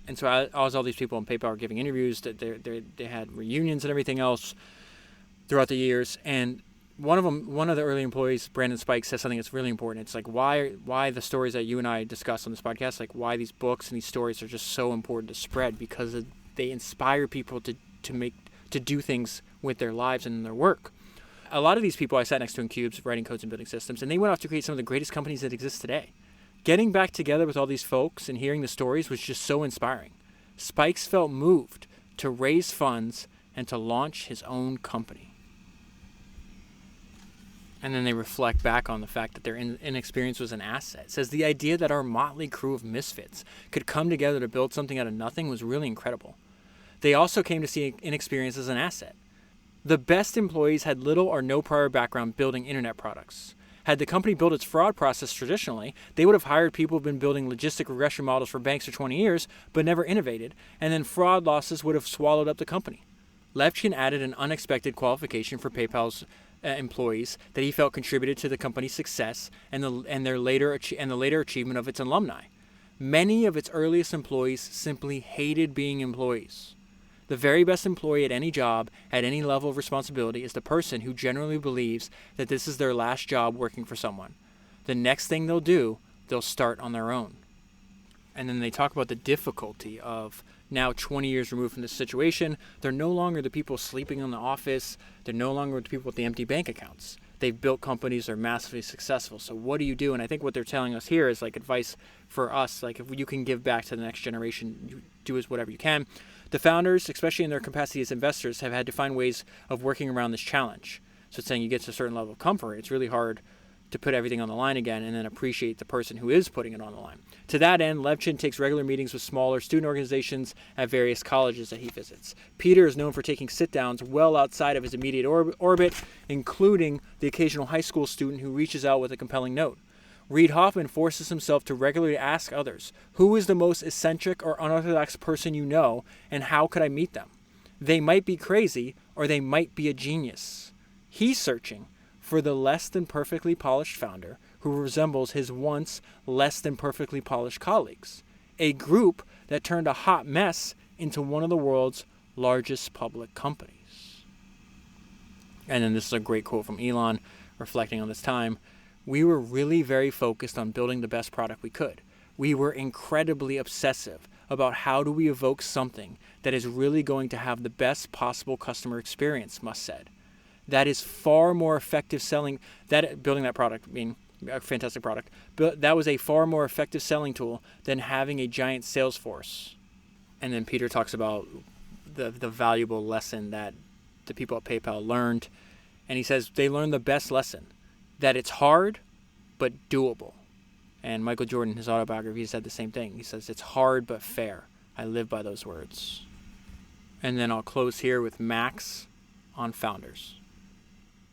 And so as all these people in PayPal were giving interviews, that they had reunions and everything else throughout the years. And one of the early employees, Brandon Spike, says something that's really important. It's like why the stories that you and I discuss on this podcast, like why these books and these stories are just so important to spread, because they inspire people to do things with their lives and their work. A lot of these people I sat next to in cubes, writing codes and building systems, and they went off to create some of the greatest companies that exist today. Getting back together with all these folks and hearing the stories was just so inspiring. Spikes felt moved to raise funds and to launch his own company. And then they reflect back on the fact that their inexperience was an asset. It says the idea that our motley crew of misfits could come together to build something out of nothing was really incredible. They also came to see inexperience as an asset. The best employees had little or no prior background building internet products. Had the company built its fraud process traditionally, they would have hired people who've been building logistic regression models for banks for 20 years, but never innovated, and then fraud losses would have swallowed up the company. Levchin added an unexpected qualification for PayPal's employees that he felt contributed to the company's success and the later achievement of its alumni. Many of its earliest employees simply hated being employees. The very best employee at any job, at any level of responsibility, is the person who generally believes that this is their last job working for someone. The next thing they'll do, they'll start on their own. And then they talk about the difficulty of now 20 years removed from this situation. They're no longer the people sleeping in the office. They're no longer the people with the empty bank accounts. They've built companies that are massively successful. So what do you do? And I think what they're telling us here is like advice for us. Like if you can give back to the next generation, you do as whatever you can. The founders, especially in their capacity as investors, have had to find ways of working around this challenge. So it's saying you get to a certain level of comfort. It's really hard to put everything on the line again and then appreciate the person who is putting it on the line. To that end, Levchin takes regular meetings with smaller student organizations at various colleges that he visits. Peter is known for taking sit-downs well outside of his immediate orbit, including the occasional high school student who reaches out with a compelling note. Reid Hoffman forces himself to regularly ask others, who is the most eccentric or unorthodox person you know, and how could I meet them? They might be crazy, or they might be a genius. He's searching for the less than perfectly polished founder who resembles his once less than perfectly polished colleagues, a group that turned a hot mess into one of the world's largest public companies. And then this is a great quote from Elon, reflecting on this time. We were really very focused on building the best product we could. We were incredibly obsessive about how do we evoke something that is really going to have the best possible customer experience, Musk said. That is far more effective selling, building that product, I mean, a fantastic product, but that was a far more effective selling tool than having a giant sales force. And then Peter talks about the valuable lesson that the people at PayPal learned. And he says they learned the best lesson, that it's hard, but doable. And Michael Jordan, in his autobiography, said the same thing. He says, it's hard, but fair. I live by those words. And then I'll close here with Max on founders.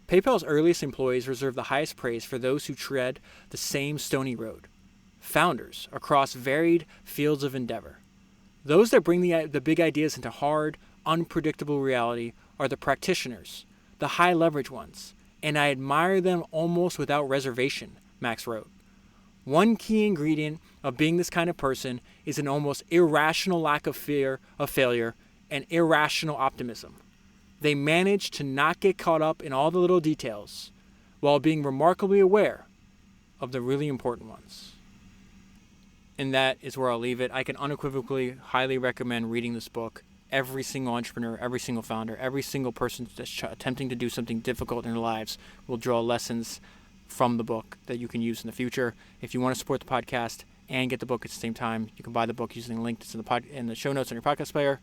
PayPal's earliest employees reserve the highest praise for those who tread the same stony road. Founders across varied fields of endeavor. Those that bring the big ideas into hard, unpredictable reality are the practitioners, the high leverage ones, and I admire them almost without reservation, Max wrote. One key ingredient of being this kind of person is an almost irrational lack of fear of failure and irrational optimism. They manage to not get caught up in all the little details while being remarkably aware of the really important ones. And that is where I'll leave it. I can unequivocally highly recommend reading this book. Every single entrepreneur, every single founder, every single person that's attempting to do something difficult in their lives will draw lessons from the book that you can use in the future. If you want to support the podcast and get the book at the same time, you can buy the book using the link that's in the show notes on your podcast player.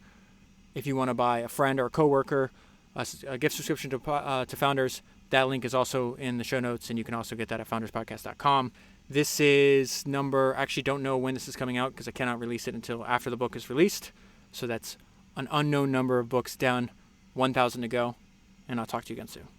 If you want to buy a friend or a coworker a gift subscription to Founders, that link is also in the show notes, and you can also get that at founderspodcast.com. This is actually don't know when this is coming out because I cannot release it until after the book is released. So that's an unknown number of books down, 1,000 to go, and I'll talk to you again soon.